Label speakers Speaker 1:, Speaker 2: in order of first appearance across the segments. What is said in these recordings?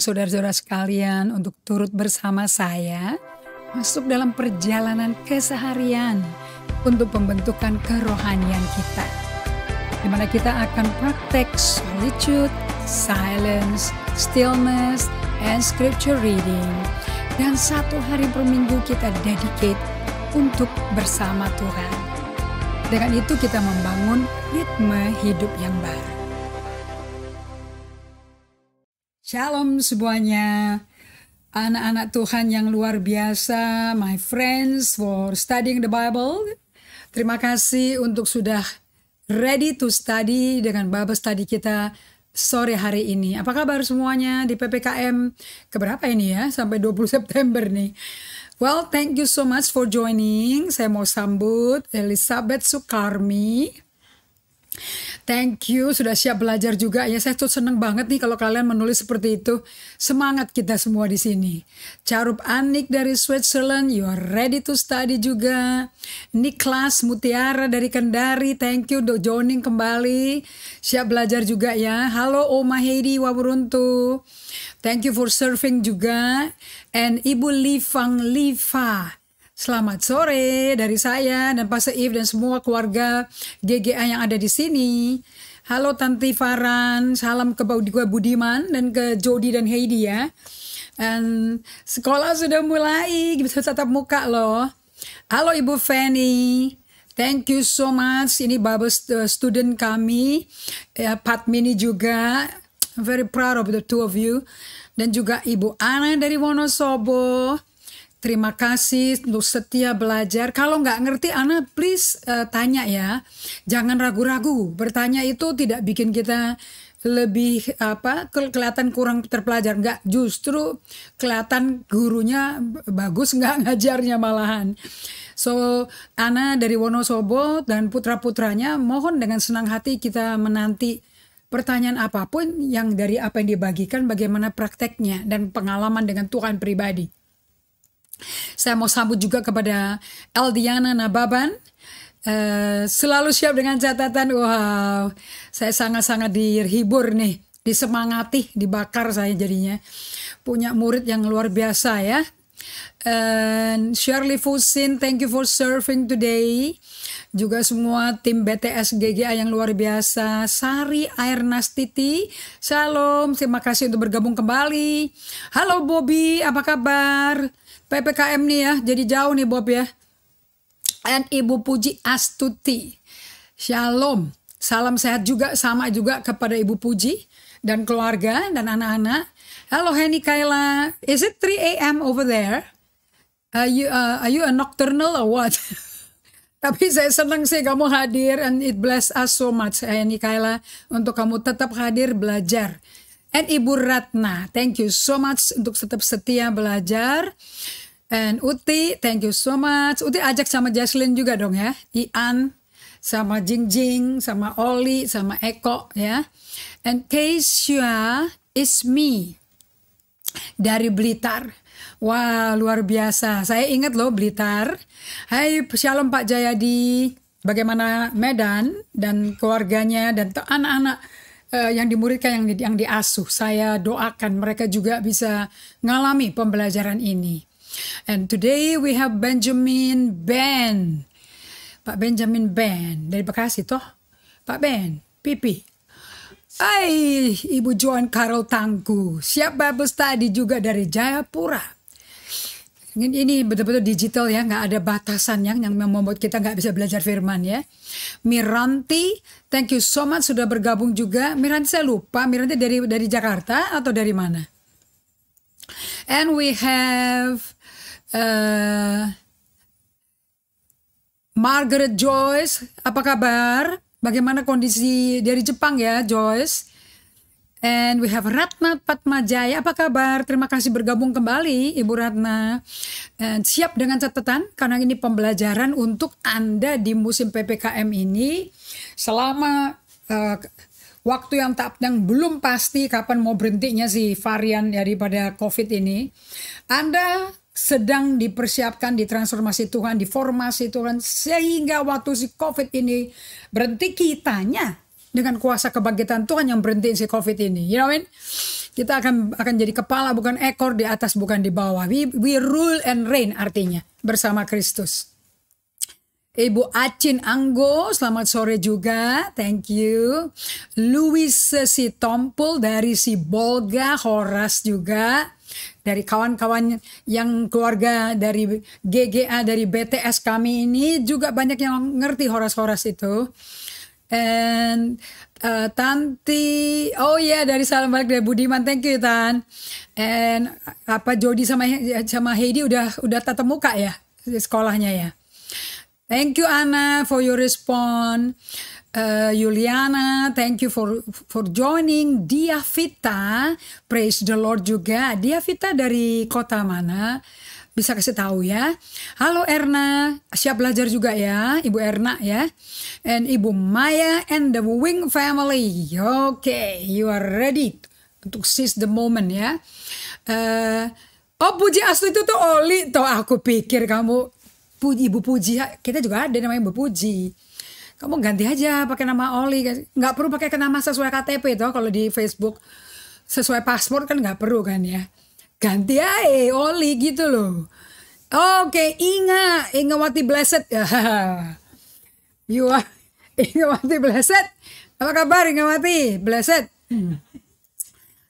Speaker 1: saudara-saudara sekalian untuk turut bersama saya masuk dalam perjalanan keseharian untuk pembentukan kerohanian kita, di mana kita akan praktek solitude, silence, stillness, and scripture reading. Dan satu hari per minggu kita dedicate untuk bersama Tuhan. Dengan itu kita membangun ritme hidup yang baru. Shalom semuanya, anak-anak Tuhan yang luar biasa, my friends for studying the Bible. Terima kasih untuk sudah ready to study dengan Bible study kita sore hari ini. Apa kabar semuanya di PPKM keberapa ini ya? Sampai 20 September nih. Well, thank you so much for joining. Saya mau sambut Elizabeth Sukarmi. Thank you, sudah siap belajar juga ya. Saya tuh seneng banget nih kalau kalian menulis seperti itu. Semangat kita semua di sini. Carup Anik dari Switzerland, you are ready to study juga. Niklas Mutiara dari Kendari, thank you udah joining kembali. Siap belajar juga ya. Halo Oma Heidi Waburuntu. Thank you for surfing juga. And Ibu Livang Liva. Selamat sore dari saya dan Pak Seif dan semua keluarga GGA yang ada di sini. Halo Tanti Faran, salam ke Budiman dan ke Jody dan Heidi ya. Dan sekolah sudah mulai, bisa tatap muka loh. Halo Ibu Fanny, thank you so much. Ini Bible student kami, Patmini juga. I'm very proud of the two of you. Dan juga Ibu Ana dari Wonosobo. Terima kasih untuk setia belajar. Kalau nggak ngerti, Ana please tanya ya. Jangan ragu-ragu. Bertanya itu tidak bikin kita lebih kelihatan kurang terpelajar. Nggak, justru kelihatan gurunya bagus nggak ngajarnya malahan. So, Ana dari Wonosobo dan putra-putranya mohon dengan senang hati kita menanti pertanyaan apapun yang dari apa yang dibagikan, bagaimana prakteknya dan pengalaman dengan Tuhan pribadi. Saya mau sambut juga kepada Eldiana Nababan, selalu siap dengan catatan. Wow, saya sangat-sangat dihibur nih, disemangati, dibakar saya jadinya. Punya murid yang luar biasa ya. Shirley Fusin, thank you for serving today. Juga semua tim BTS GGA yang luar biasa. Sari Airnastiti, shalom, terima kasih untuk bergabung kembali. Halo Bobby, apa kabar? PPKM nih ya, jadi jauh nih Bob ya. And Ibu Puji Astuti, shalom, salam sehat juga sama juga kepada Ibu Puji dan keluarga dan anak-anak. Halo Henny Kaila, is it 3 a.m. over there? Are you a nocturnal or what? Tapi saya senang sih kamu hadir and it bless us so much Henny Kaila untuk kamu tetap hadir belajar. And Ibu Ratna, thank you so much untuk tetap setia belajar. And Uti, thank you so much. Uti ajak sama Jaslyn juga dong ya. Ian, sama Jingjing, sama Oli, sama Eko ya. And Keisha is me dari Blitar. Wah, luar biasa. Saya ingat loh Blitar. Hai, shalom Pak Jayadi. Bagaimana Medan dan keluarganya dan anak-anak yang dimuridkan, yang diasuh. Saya doakan mereka juga bisa ngalami pembelajaran ini. And today we have Benjamin Ben. Pak Benjamin Ben dari Bekasi toh. Pak Ben, Pipi. Hai, Ibu Joan Carol Tangku. Siap Bible study juga dari Jayapura. Ini betul-betul digital ya, nggak ada batasan yang membuat kita nggak bisa belajar firman ya. Miranti, thank you so much sudah bergabung juga. Miranti saya lupa, Miranti dari Jakarta atau dari mana? And we have Margaret Joyce, apa kabar? Bagaimana kondisi dari Jepang ya Joyce? And we have Ratna Patmajaya, apa kabar? Terima kasih bergabung kembali Ibu Ratna. And siap dengan catatan karena ini pembelajaran untuk Anda di musim PPKM ini selama waktu yang belum pasti kapan mau berhentinya si varian daripada COVID ini. Anda sedang dipersiapkan di transformasi Tuhan, di formasi Tuhan, sehingga waktu si COVID ini berhenti, kitanya dengan kuasa kebangkitan Tuhan yang berhentiin si COVID ini. You know what I mean? Kita akan jadi kepala bukan ekor, di atas bukan di bawah. We rule and reign artinya bersama Kristus. Ibu Acin Anggo, selamat sore juga, thank you. Louis Sitompul dari Sibolga, Horas juga. Dari kawan-kawan yang keluarga dari GGA, dari BTS kami ini juga banyak yang ngerti Horas-Horas itu. And Tanti, oh ya, dari salam balik dari Budiman, thank you Tan. And Jody sama Heidi udah tatap muka ya di sekolahnya ya. Thank you Anna for your response. Juliana, thank you for joining. Dia Vita, praise the Lord juga. Dia Vita dari kota mana? Bisa kasih tahu ya. Halo Erna, siap belajar juga ya, Ibu Erna ya. And Ibu Maya and the Wing family. Okay, you are ready untuk seize the moment ya. Puji Astu itu tuh Oli. Toh aku pikir kamu Ibu Puji, kita juga ada namanya Ibu Puji. Kamu ganti aja pakai nama Oli, nggak perlu pakai nama sesuai KTP toh. Kalau di Facebook sesuai paspor kan nggak perlu kan ya. Ganti aja Oli gitu loh. Oke, Ingawati Blessed. You are Ingawati Blessed. Apa kabar Ingawati Blessed?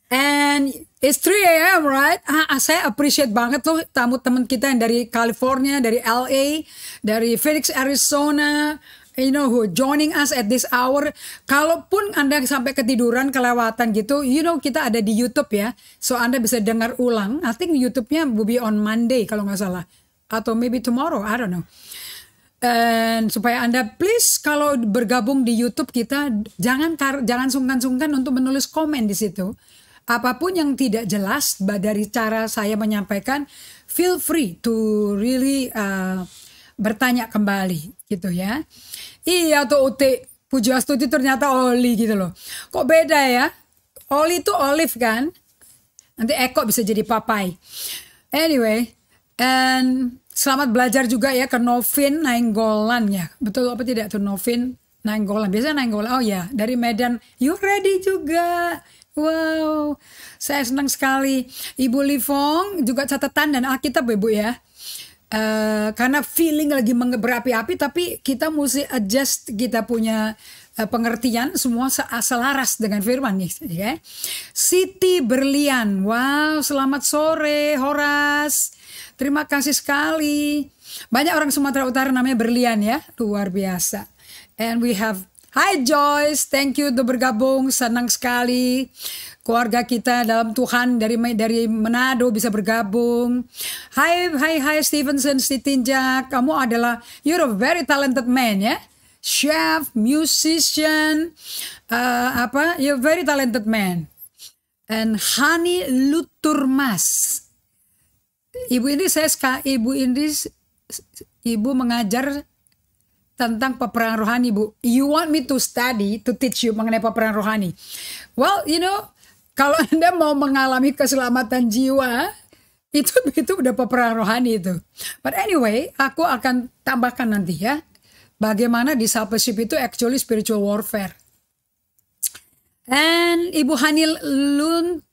Speaker 1: And it's 3 a.m. right? Saya appreciate banget tuh tamu teman kita yang dari California, dari LA, dari Phoenix, Arizona, you know, who joining us at this hour. Kalaupun Anda sampai ketiduran, kelewatan gitu, you know, kita ada di YouTube ya. So Anda bisa dengar ulang. I think YouTube-nya will be on Monday kalau nggak salah. Atau maybe tomorrow, I don't know. And supaya Anda please kalau bergabung di YouTube kita, jangan sungkan-sungkan untuk menulis komen di situ. Apapun yang tidak jelas dari cara saya menyampaikan, feel free to really bertanya kembali gitu ya. Iya tuh Uti, Puji Astuti ternyata Oli gitu loh. Kok beda ya? Oli itu olive kan? Nanti Eko bisa jadi papai. Anyway, and selamat belajar juga ya ke Novin Nainggolan ya. Betul apa tidak tuh Novin Nainggolan? Biasanya Nainggolan. Oh ya, dari Medan. You ready juga? Wow, saya senang sekali. Ibu Livong juga catatan dan Alkitab Ibu ya. Karena feeling lagi berapi-api, tapi kita mesti adjust, kita punya pengertian semua selaras dengan firman nih ya. Siti Berlian, wow, selamat sore Horas, terima kasih sekali. Banyak orang Sumatera Utara namanya Berlian ya, luar biasa. And we have Hi Joyce, thank you udah bergabung, senang sekali keluarga kita dalam Tuhan dari Manado bisa bergabung. Hai Stevenson Sitinjak, kamu adalah you're a very talented man ya, chef, musician, you're very talented man. And Hani Luturmas, ibu mengajar tentang peperangan rohani Bu. You want me to teach you mengenai peperangan rohani? Well, you know, kalau Anda mau mengalami keselamatan jiwa, itu udah peperangan rohani itu. But anyway, aku akan tambahkan nanti ya, bagaimana discipleship itu actually spiritual warfare. And Ibu Hani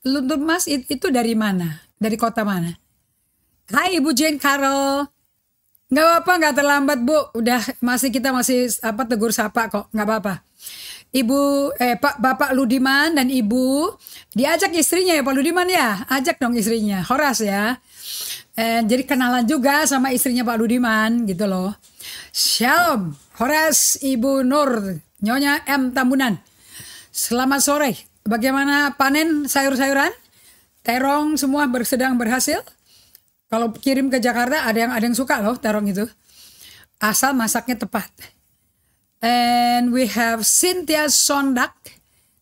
Speaker 1: Lunturmas itu dari mana? Dari kota mana? Hai Ibu Jane Carol. Nggak apa-apa, nggak terlambat Bu. Kita masih tegur sapa kok, nggak apa-apa. Bapak Ludiman dan Ibu diajak istrinya ya Pak Ludiman ya, ajak dong istrinya, Horas ya. Jadi kenalan juga sama istrinya Pak Ludiman gitu loh. Shalom, Horas, Ibu Nur, Nyonya M Tambunan. Selamat sore. Bagaimana panen sayur-sayuran? Terong semua sedang berhasil? Kalau kirim ke Jakarta ada yang suka loh terong itu. Asal masaknya tepat. And we have Cynthia Sondak.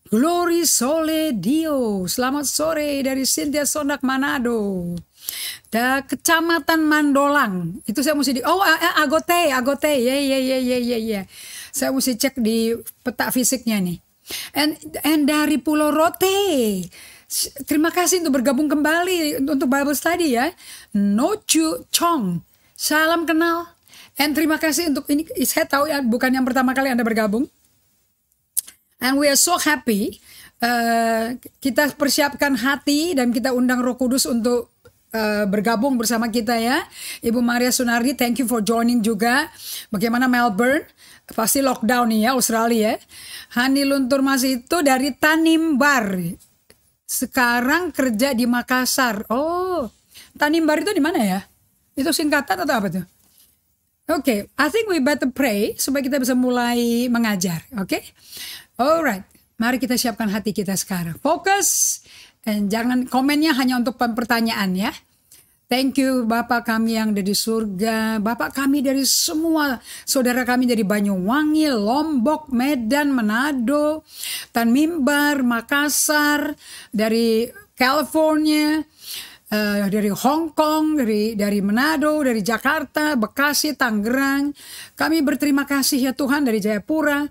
Speaker 1: Glory Sole Dio. Selamat sore dari Cynthia Sondak Manado. Kecamatan Mandolang. Itu saya mesti Agote. Ya. Saya mesti cek di peta fisiknya nih. And dari Pulau Rote. Terima kasih untuk bergabung kembali untuk Bible Study ya. Nochu Chong, salam kenal. And terima kasih untuk ini, saya tahu ya bukan yang pertama kali Anda bergabung. And we are so happy kita persiapkan hati dan kita undang Roh Kudus untuk bergabung bersama kita ya. Ibu Maria Sunardi, thank you for joining juga. Bagaimana Melbourne? Pasti lockdown nih ya, Australia. Hani Luntur Mas itu dari Tanimbar. Sekarang kerja di Makassar. Oh, Tanimbar itu di mana ya? Itu singkatan atau apa tuh? Oke, I think we better pray supaya kita bisa mulai mengajar. Oke? Alright, mari kita siapkan hati kita sekarang. Fokus. Dan jangan komennya hanya untuk pertanyaan ya. Thank you Bapak kami yang dari surga. Bapak kami dari semua saudara kami dari Banyuwangi, Lombok, Medan, Manado, Tanimbar, Makassar, dari California, dari Hong Kong, dari Manado, dari Jakarta, Bekasi, Tangerang. Kami berterima kasih ya Tuhan dari Jayapura.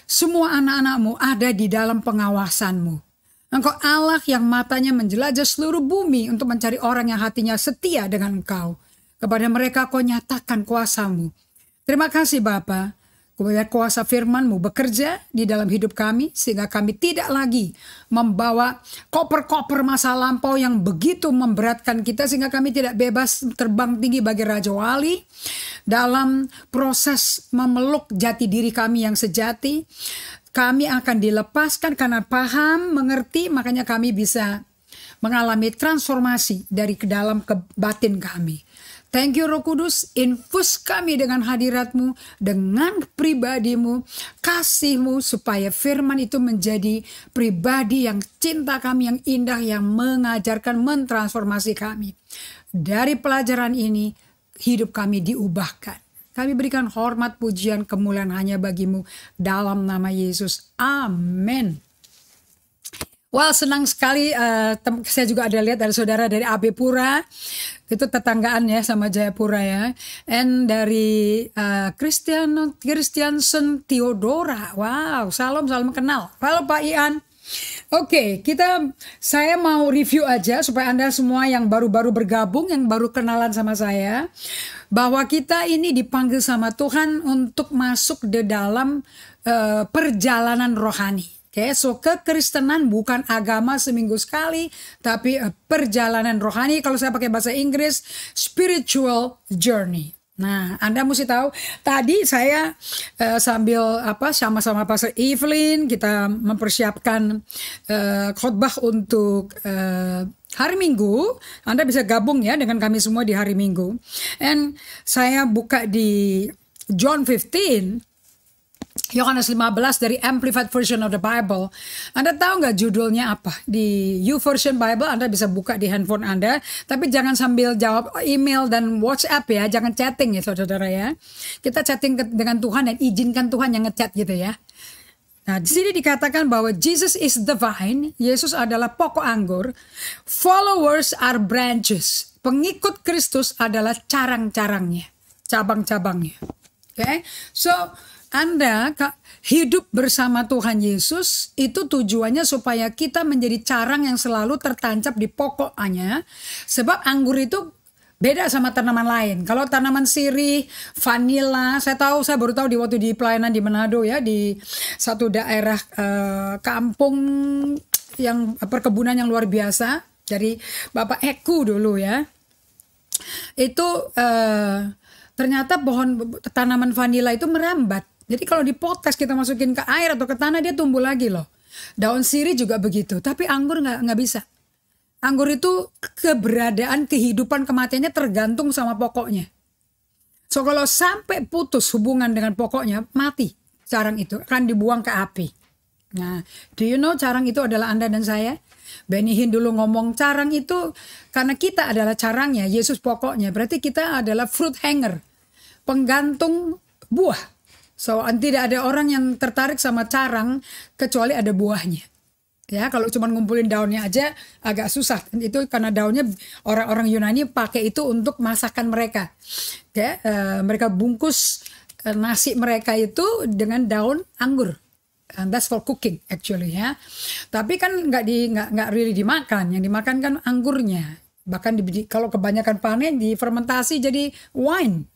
Speaker 1: Semua anak-anak-Mu ada di dalam pengawasan-Mu. Engkau Allah yang matanya menjelajah seluruh bumi untuk mencari orang yang hatinya setia dengan Engkau. Kepada mereka Kau nyatakan kuasa-Mu. Terima kasih Bapa. Biar kuasa firman-Mu bekerja di dalam hidup kami. Sehingga kami tidak lagi membawa koper-koper masa lampau yang begitu memberatkan kita. Sehingga kami tidak bebas terbang tinggi bagi Raja Wali. Dalam proses memeluk jati diri kami yang sejati. Kami akan dilepaskan karena paham, mengerti, makanya kami bisa mengalami transformasi dari ke dalam ke batin kami. Thank you Roh Kudus, infus kami dengan hadirat-Mu, dengan pribadi-Mu, kasih-Mu, supaya firman itu menjadi pribadi yang cinta kami, yang indah, yang mengajarkan, mentransformasi kami. Dari pelajaran ini, hidup kami diubahkan. Kami berikan hormat, pujian, kemuliaan hanya bagi-Mu dalam nama Yesus. Amin. Wah, senang sekali. Saya juga ada lihat dari saudara dari AB Pura. Itu tetanggaan ya sama Jayapura ya. And dari Christiansen Theodora. Wow, salam kenal. Halo Pak Ian. Oke, saya mau review aja supaya Anda semua yang baru-baru bergabung, yang baru kenalan sama saya, bahwa kita ini dipanggil sama Tuhan untuk masuk di dalam perjalanan rohani. Oke, so kekristenan bukan agama seminggu sekali, tapi perjalanan rohani. Kalau saya pakai bahasa Inggris, spiritual journey. Nah, Anda mesti tahu, tadi saya sambil sama-sama Pastor Evelyn, kita mempersiapkan khotbah untuk hari Minggu. Anda bisa gabung ya dengan kami semua di hari Minggu. And saya buka di John 15, Yohanes 15 dari Amplified Version of the Bible. Anda tahu nggak judulnya apa? Di YouVersion Bible Anda bisa buka di handphone Anda. Tapi jangan sambil jawab email dan WhatsApp ya. Jangan chatting ya saudara ya. Kita chatting dengan Tuhan dan izinkan Tuhan yang ngechat gitu ya. Nah di sini dikatakan bahwa Jesus is the vine. Yesus adalah pokok anggur. Followers are branches. Pengikut Kristus adalah carang-carangnya. Cabang-cabangnya. Okay? So Anda hidup bersama Tuhan Yesus itu tujuannya supaya kita menjadi carang yang selalu tertancap di pokoknya. Sebab anggur itu beda sama tanaman lain. Kalau tanaman sirih, vanila, saya baru tahu waktu di pelayanan di Manado ya, di satu daerah kampung yang perkebunan yang luar biasa dari Bapak Eku dulu ya. Itu ternyata pohon tanaman vanila itu merambat. Jadi kalau dipotes kita masukin ke air atau ke tanah dia tumbuh lagi loh. Daun sirih juga begitu. Tapi anggur nggak bisa. Anggur itu keberadaan, kehidupan, kematiannya tergantung sama pokoknya. So kalau sampai putus hubungan dengan pokoknya, mati carang itu. Akan dibuang ke api. Nah, do you know carang itu adalah Anda dan saya? Benny Hinn dulu ngomong carang itu karena kita adalah carangnya, Yesus pokoknya. Berarti kita adalah fruit hanger. Penggantung buah. So, tidak ada orang yang tertarik sama carang kecuali ada buahnya. Ya, kalau cuma ngumpulin daunnya aja agak susah. Itu karena daunnya orang-orang Yunani pakai itu untuk masakan mereka. Ya, mereka bungkus nasi mereka itu dengan daun anggur. And that's for cooking actually ya. Tapi kan nggak really dimakan. Yang dimakan kan anggurnya. Bahkan kalau kebanyakan panen difermentasi jadi wine.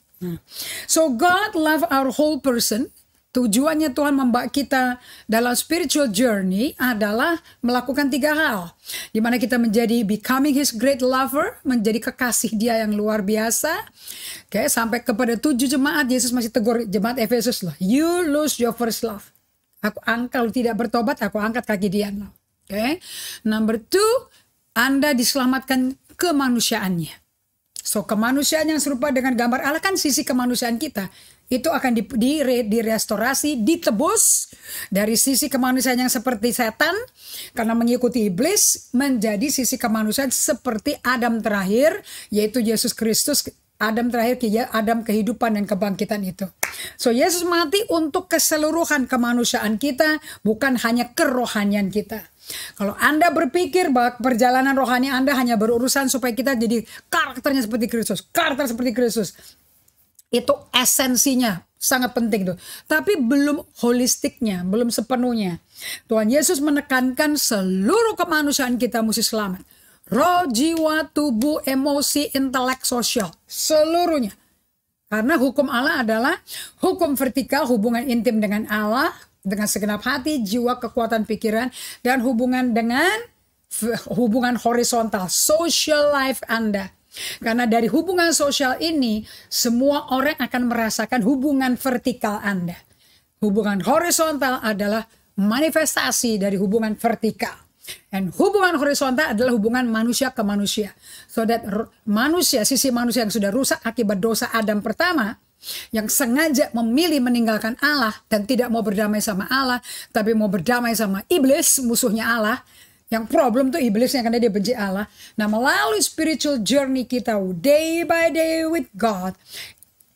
Speaker 1: So God love our whole person. Tujuannya Tuhan membawa kita dalam spiritual journey adalah melakukan 3 hal. Di mana kita menjadi becoming His great lover, menjadi kekasih Dia yang luar biasa. Oke, sampai kepada 7 jemaat, Yesus masih tegur jemaat Efesus loh. You lose your first love. Kalau tidak bertobat, aku angkat kaki dia loh. Oke. Number 2, Anda diselamatkan kemanusiaannya. So, kemanusiaan yang serupa dengan gambar Allah kan sisi kemanusiaan kita. Itu akan direstorasi, ditebus dari sisi kemanusiaan yang seperti setan. Karena mengikuti iblis, menjadi sisi kemanusiaan seperti Adam terakhir, yaitu Yesus Kristus. Adam terakhir, Adam kehidupan dan kebangkitan itu. So, Yesus mati untuk keseluruhan kemanusiaan kita, bukan hanya kerohanian kita. Kalau Anda berpikir bahwa perjalanan rohani Anda hanya berurusan supaya kita jadi karakternya seperti Kristus, karakter seperti Kristus, itu esensinya sangat penting tuh. Tapi belum holistiknya, belum sepenuhnya. Tuhan Yesus menekankan seluruh kemanusiaan kita mesti selamat. Roh, jiwa, tubuh, emosi, intelek, sosial, seluruhnya. Karena hukum Allah adalah hukum vertikal, hubungan intim dengan Allah, dengan segenap hati, jiwa, kekuatan pikiran, dan hubungan horizontal, social life Anda. Karena dari hubungan sosial ini, semua orang akan merasakan hubungan vertikal Anda. Hubungan horizontal adalah manifestasi dari hubungan vertikal. Dan hubungan horizontal adalah hubungan manusia ke manusia. So that manusia, sisi manusia yang sudah rusak akibat dosa Adam pertama, yang sengaja memilih meninggalkan Allah dan tidak mau berdamai sama Allah, tapi mau berdamai sama iblis, musuhnya Allah. Yang problem tuh iblisnya karena dia benci Allah. Nah, melalui spiritual journey kita day by day with God,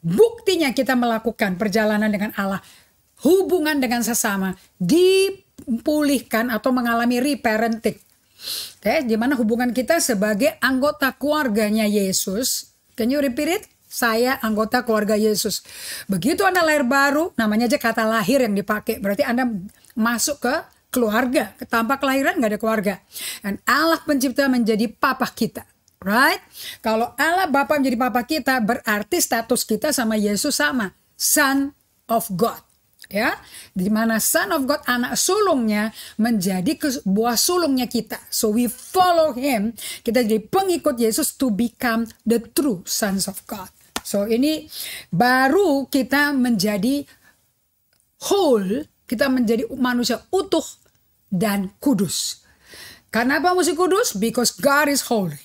Speaker 1: buktinya kita melakukan perjalanan dengan Allah, hubungan dengan sesama dipulihkan atau mengalami reparenting. Oke, di mana hubungan kita sebagai anggota keluarganya Yesus. Can you repeat it? Saya anggota keluarga Yesus. Begitu Anda lahir baru, namanya aja kata lahir yang dipakai. Berarti Anda masuk ke keluarga. Tanpa kelahiran nggak ada keluarga. Dan Allah pencipta menjadi papa kita. Right? Kalau Allah Bapa menjadi papa kita, berarti status kita sama Yesus sama. Son of God. Ya, di mana Son of God, anak sulungnya, menjadi buah sulungnya kita. So we follow Him. Kita jadi pengikut Yesus to become the true sons of God. So ini baru kita menjadi whole, kita menjadi manusia utuh dan kudus. Karena apa mesti kudus? Because God is holy.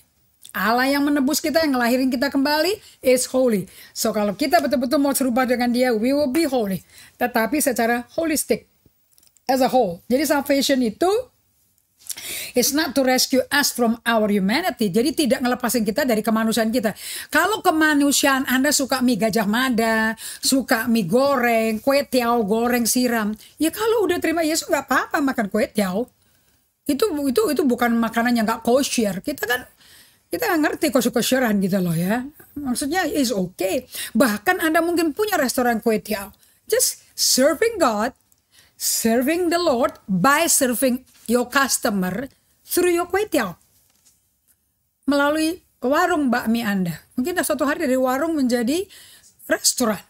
Speaker 1: Allah yang menebus kita, yang ngelahirin kita kembali is holy. So kalau kita betul-betul mau serupa dengan Dia, we will be holy. Tetapi secara holistic, as a whole. Jadi salvation itu it's not to rescue us from our humanity. Jadi tidak ngelepasin kita dari kemanusiaan kita. Kalau kemanusiaan Anda suka mie Gajah Mada, suka mie goreng, kue tiaw goreng siram, ya kalau udah terima Yesus nggak apa-apa makan kue tiaw. Itu bukan makanan yang nggak kosher. Kita nggak ngerti kosher-kosheran gitu loh ya. Maksudnya is okay. Bahkan Anda mungkin punya restoran kue tiaw. Just serving God, serving the Lord by serving your customer through your kue tiaw. Melalui warung bakmi Anda. Mungkin suatu hari dari warung menjadi restoran.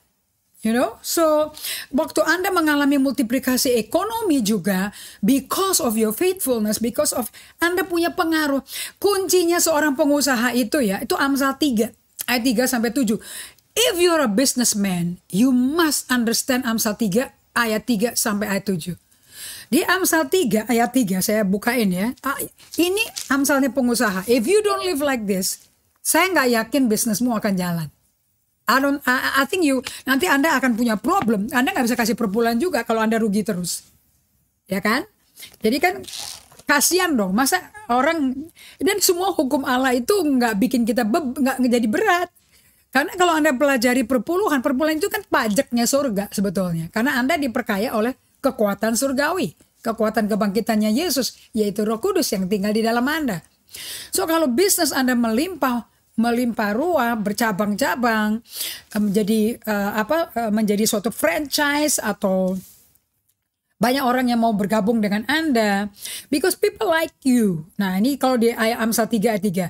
Speaker 1: You know, so waktu Anda mengalami multiplikasi ekonomi juga because of your faithfulness, because of Anda punya pengaruh. Kuncinya seorang pengusaha itu ya, itu Amsal 3 ayat 3 sampai 7. If you're a businessman, you must understand Amsal 3 ayat 3 sampai ayat 7. Di Amsal 3 ayat 3 saya bukain ya. Ini Amsalnya pengusaha. If you don't live like this, saya nggak yakin bisnismu akan jalan. I think nanti Anda akan punya problem. Anda nggak bisa kasih per bulan juga kalau Anda rugi terus. Ya kan? Jadi kan kasihan dong. Masa orang, dan semua hukum Allah itu nggak bikin kita nggak jadi berat. Karena kalau Anda pelajari perpuluhan itu kan pajaknya surga sebetulnya. Karena Anda diperkaya oleh kekuatan surgawi. Kekuatan kebangkitannya Yesus, yaitu Roh Kudus yang tinggal di dalam Anda. So kalau bisnis Anda melimpah ruah, bercabang-cabang, menjadi suatu franchise atau banyak orang yang mau bergabung dengan Anda because people like you. Nah, ini kalau di ayat Amsal 3 ayat 3.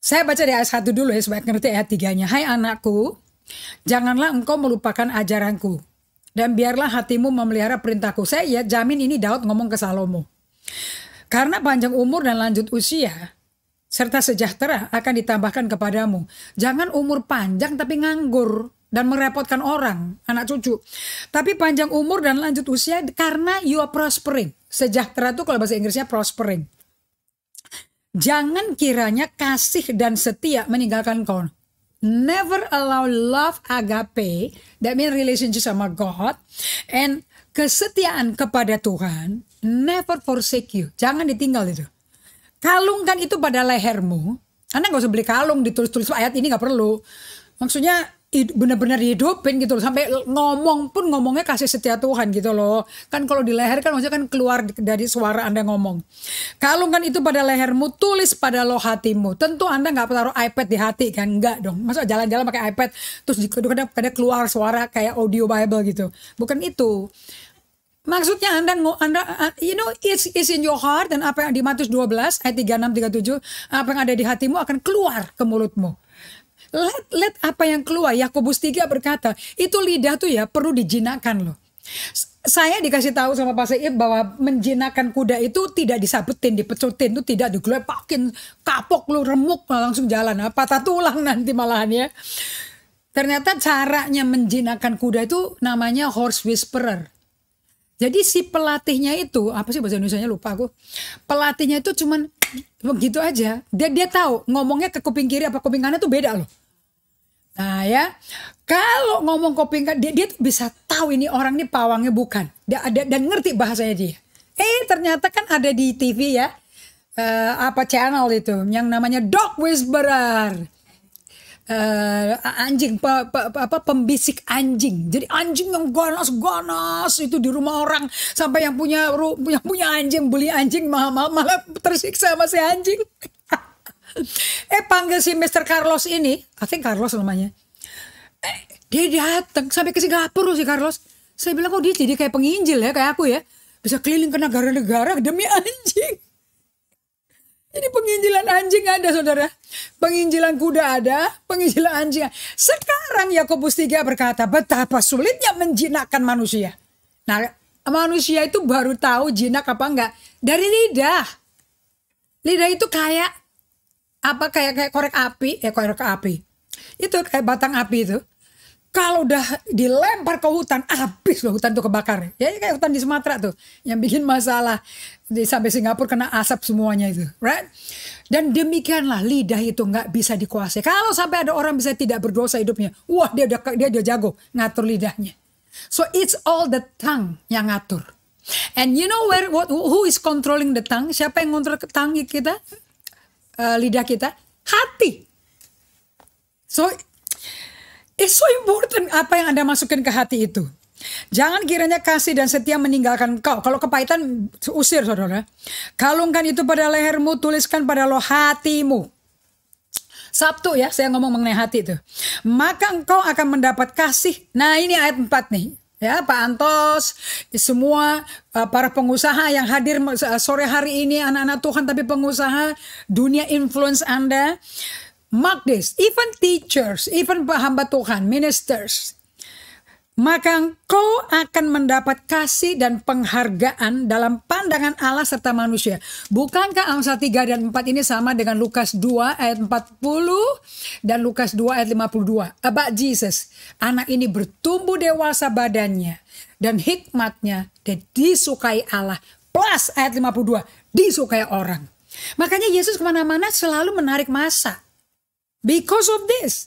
Speaker 1: Saya baca di ayat 1 dulu ya supaya ngerti ayat 3-nya. Hai anakku, janganlah engkau melupakan ajaranku. Dan biarlah hatimu memelihara perintahku. Saya ya jamin ini Daud ngomong ke Salomo. Karena panjang umur dan lanjut usia, serta sejahtera akan ditambahkan kepadamu. Jangan umur panjang tapi nganggur dan merepotkan orang, anak cucu. Tapi panjang umur dan lanjut usia karena you are prospering. Sejahtera itu kalau bahasa Inggrisnya prospering. Jangan kiranya kasih dan setia meninggalkan kau. Never allow love agape, that means relationship sama God, and kesetiaan kepada Tuhan, never forsake you. Jangan ditinggal itu. Kalungkan itu pada lehermu. Anda gak usah beli kalung ditulis-tulis ayat ini, gak perlu. Maksudnya benar-benar dihidupin gitu loh. Sampai ngomong pun ngomongnya kasih setia Tuhan gitu loh. Kan kalau di leher kan maksudnya kan keluar dari suara Anda ngomong. Kalungkan itu pada lehermu, tulis pada loh hatimu. Tentu Anda gak taruh iPad di hati kan. Enggak dong. Masa jalan-jalan pakai iPad terus kadang keluar suara kayak audio Bible gitu. Bukan itu. Maksudnya Anda you know, it's in your heart, dan apa yang di Matius 12 ayat 36-37, apa yang ada di hatimu akan keluar ke mulutmu. Let apa yang keluar. Yakobus 3 berkata, itu lidah tuh ya perlu dijinakkan loh. Saya dikasih tahu sama Pak Seib bahwa menjinakkan kuda itu tidak disabetin, dipecutin, itu tidak digelepakin, kapok lu remuk langsung jalan. Patah tulang nanti malahan ya. Ternyata caranya menjinakkan kuda itu namanya horse whisperer. Jadi si pelatihnya itu, apa sih bahasa Indonesianya lupa aku. Pelatihnya itu cuman begitu aja. Dia tahu ngomongnya ke kuping kiri apa kuping kanan itu beda loh. Nah ya, kalau ngomong kuping kanan, dia bisa tahu ini orang ini pawangnya bukan. Dan ngerti bahasanya dia. Ternyata kan ada di TV ya, apa channel itu, yang namanya Dog Whisperer. Anjing pembisik anjing. Jadi anjing yang ganas itu di rumah orang, sampai yang punya anjing beli anjing malah tersiksa sama si anjing. Panggil si Mr. Carlos ini, I think Carlos namanya. Dia datang sampai ke Singapura si Carlos. Saya bilang kok dia jadi kayak penginjil ya, kayak aku ya, bisa keliling ke negara-negara demi anjing. Jadi penginjilan anjing ada saudara. Penginjilan kuda ada. Penginjilan anjing ada. Sekarang Yakobus 3 berkata betapa sulitnya menjinakkan manusia. Nah manusia itu baru tahu jinak apa enggak dari lidah. Lidah itu kayak apa, kayak korek api. Korek api. Itu kayak batang api itu. Kalau udah dilempar ke hutan, habis loh hutan tuh kebakar. Ya kayak hutan di Sumatera tuh, yang bikin masalah. Sampai Singapura kena asap semuanya itu, right? Dan demikianlah lidah itu nggak bisa dikuasai. Kalau sampai ada orang bisa tidak berdosa hidupnya, wah dia udah jago ngatur lidahnya. So it's all the tongue yang ngatur. And you know who is controlling the tongue? Siapa yang kontrol tongue kita? Lidah kita, hati. So it's so important apa yang Anda masukin ke hati itu. Jangan kiranya kasih dan setia meninggalkan kau. Kalau kepahitan usir saudara. Kalungkan itu pada lehermu, tuliskan pada loh hatimu. Sabtu ya saya ngomong mengenai hati itu. Maka engkau akan mendapat kasih. Nah ini ayat 4 nih. Ya Pak Antos, semua para pengusaha yang hadir sore hari ini, anak-anak Tuhan tapi pengusaha, dunia influence Anda. Mark this, even teachers, even hamba Tuhan, ministers. Maka engkau akan mendapat kasih dan penghargaan dalam pandangan Allah serta manusia. Bukankah Amsal 3 dan 4 ini sama dengan Lukas 2 ayat 40 dan Lukas 2 ayat 52. About Jesus, anak ini bertumbuh dewasa badannya dan hikmatnya dan disukai Allah. Plus ayat 52, disukai orang. Makanya Yesus kemana-mana selalu menarik massa. Because of this.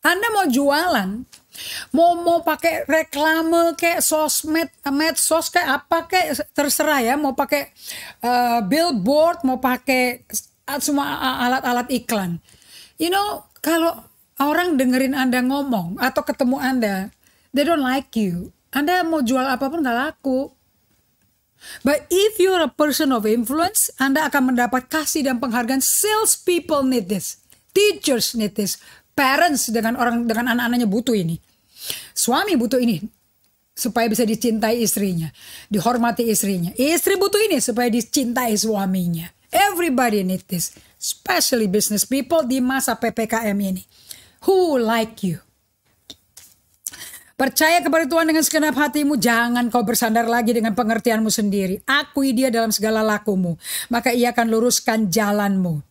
Speaker 1: Anda mau jualan, mau pakai reklame kayak sosmed, medsos kayak apa kayak terserah ya, mau pakai billboard, mau pakai semua alat-alat iklan. You know, kalau orang dengerin Anda ngomong atau ketemu Anda, they don't like you. Anda mau jual apapun gak laku. But if you're a person of influence, Anda akan mendapat kasih dan penghargaan. Sales people need this. Teachers need this. Parents dengan anak-anaknya butuh ini. Suami butuh ini supaya bisa dicintai istrinya, dihormati istrinya. Istri butuh ini supaya dicintai suaminya. Everybody need this, especially business people di masa PPKM ini. Who like you? Percaya kepada Tuhan dengan segenap hatimu, jangan kau bersandar lagi dengan pengertianmu sendiri. Akui Dia dalam segala lakumu, maka Ia akan luruskan jalanmu.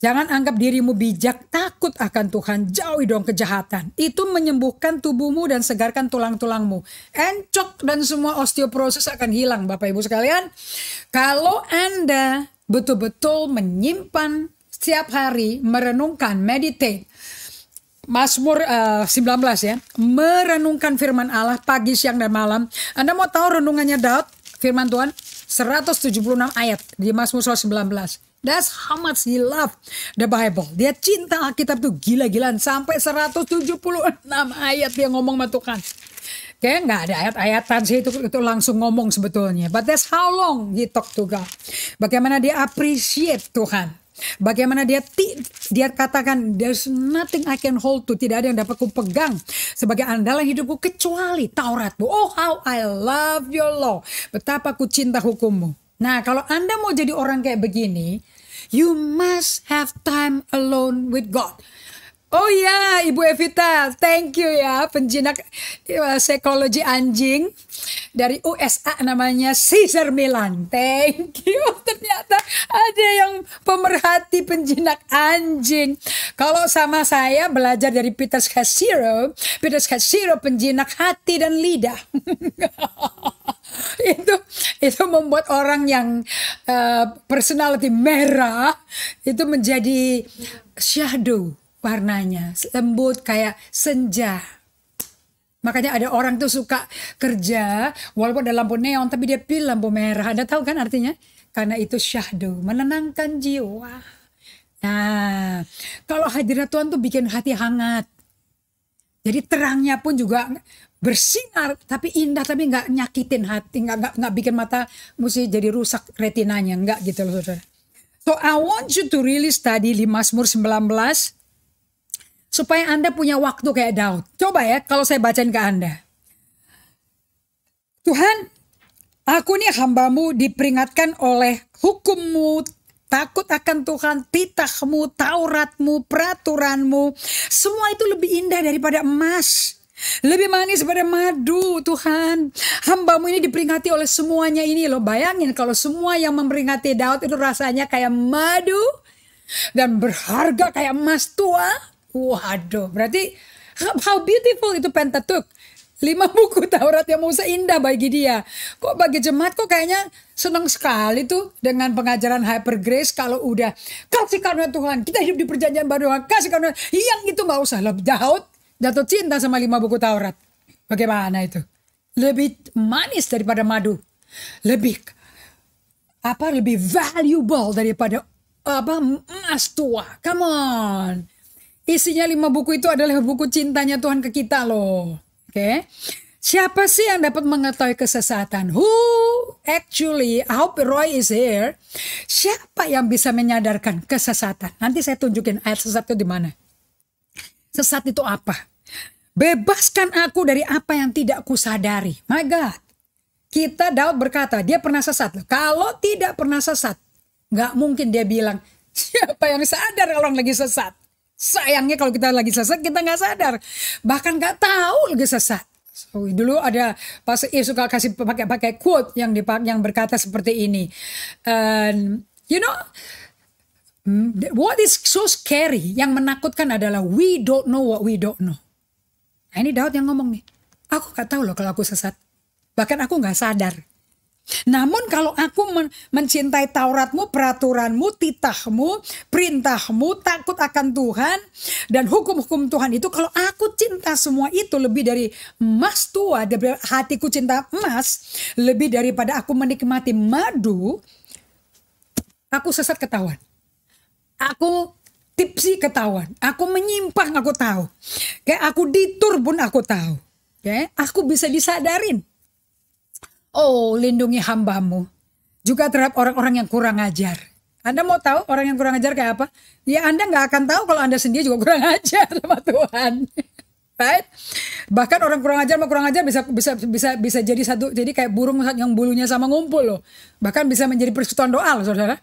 Speaker 1: Jangan anggap dirimu bijak, takut akan Tuhan, jauhi dong kejahatan. Itu menyembuhkan tubuhmu dan segarkan tulang-tulangmu. Encok dan semua osteoporosis akan hilang, Bapak Ibu sekalian. Kalau Anda betul-betul menyimpan setiap hari, merenungkan, meditate, Mazmur 19 ya, merenungkan firman Allah pagi, siang, dan malam. Anda mau tahu renungannya Daud, firman Tuhan, 176 ayat di Mazmur 19. That's how much he love the Bible. Dia cinta Alkitab tuh gila-gilaan, sampai 176 ayat dia ngomong sama Tuhan. Kayak nggak ada ayat-ayatan sih, itu langsung ngomong sebetulnya. But that's how long he talk to God. Bagaimana dia appreciate Tuhan. Bagaimana dia katakan, there's nothing I can hold to, tidak ada yang dapat ku pegang sebagai andalan hidupku kecuali Tauratmu. Oh, how I love your law. Betapa ku cinta hukummu. Nah, kalau Anda mau jadi orang kayak begini, you must have time alone with God. Oh ya, Ibu Evita, thank you ya, penjinak psikologi anjing dari USA namanya Caesar Milan. Thank you, ternyata ada yang pemerhati penjinak anjing. Kalau sama saya belajar dari Peter Scazzero penjinak hati dan lidah. itu membuat orang yang personality merah itu menjadi shadow. Warnanya lembut kayak senja. Makanya ada orang tuh suka kerja walaupun ada lampu neon tapi dia pilih lampu merah. Anda tahu kan artinya? Karena itu syahdu, menenangkan jiwa. Nah, kalau hadirat Tuhan tuh bikin hati hangat. Jadi terangnya pun juga bersinar tapi indah, tapi nggak nyakitin hati, nggak bikin mata mesti jadi rusak retinanya, nggak gitu loh saudara. So I want you to really study di Mazmur 19. Supaya Anda punya waktu kayak Daud. Coba ya kalau saya bacain ke Anda. Tuhan, aku nih hambamu diperingatkan oleh hukummu, takut akan Tuhan, titahmu, Tauratmu, peraturanmu. Semua itu lebih indah daripada emas. Lebih manis daripada madu, Tuhan. Hambamu ini diperingati oleh semuanya ini loh. Bayangin kalau semua yang memperingati Daud itu rasanya kayak madu dan berharga kayak emas tua. Waduh, berarti how beautiful itu Pentateuch. 5 buku Taurat yang mau seindah bagi dia. Kok bagi jemaat kok kayaknya senang sekali tuh dengan pengajaran Hyper Grace. Kalau udah kasih karunia Tuhan, kita hidup di perjanjian baru, kasih karunia, yang itu gak usah. Daud jatuh cinta sama 5 buku Taurat. Bagaimana itu? Lebih manis daripada madu. Lebih valuable daripada emas tua. Come on. Isinya 5 buku itu adalah buku cintanya Tuhan ke kita loh. Oke. Siapa sih yang dapat mengetahui kesesatan? Who actually, I hope Roy is here. Siapa yang bisa menyadarkan kesesatan? Nanti saya tunjukin ayat sesat itu di mana. Sesat itu apa? Bebaskan aku dari apa yang tidak kusadari. My God. Daud berkata, dia pernah sesat. Kalau tidak pernah sesat, nggak mungkin dia bilang, siapa yang sadar kalau lagi sesat? Sayangnya kalau kita lagi sesat, kita nggak sadar. Bahkan nggak tahu lagi sesat. So, dulu ada Pastor suka kasih pakai quote yang berkata seperti ini. You know, what is so scary, yang menakutkan adalah we don't know what we don't know. Nah ini Daud yang ngomong nih. Aku nggak tahu loh kalau aku sesat. Bahkan aku nggak sadar. Namun kalau aku mencintai Tauratmu, peraturanmu, titahmu, perintahmu, takut akan Tuhan, dan hukum-hukum Tuhan itu, kalau aku cinta semua itu lebih dari emas tua, hatiku cinta emas, lebih daripada aku menikmati madu, aku sesat ketahuan. Aku tipsi ketahuan. Aku menyimpang aku tahu. Kayak aku ditur pun aku tahu. Kayak aku bisa disadarin. Oh, lindungi hambamu juga terhadap orang-orang yang kurang ajar. Anda mau tahu orang yang kurang ajar kayak apa? Ya Anda nggak akan tahu kalau Anda sendiri juga kurang ajar sama Tuhan. Right? Bahkan orang kurang ajar sama kurang ajar bisa jadi satu, jadi kayak burung yang bulunya sama ngumpul loh. Bahkan bisa menjadi persekutuan doa loh, saudara.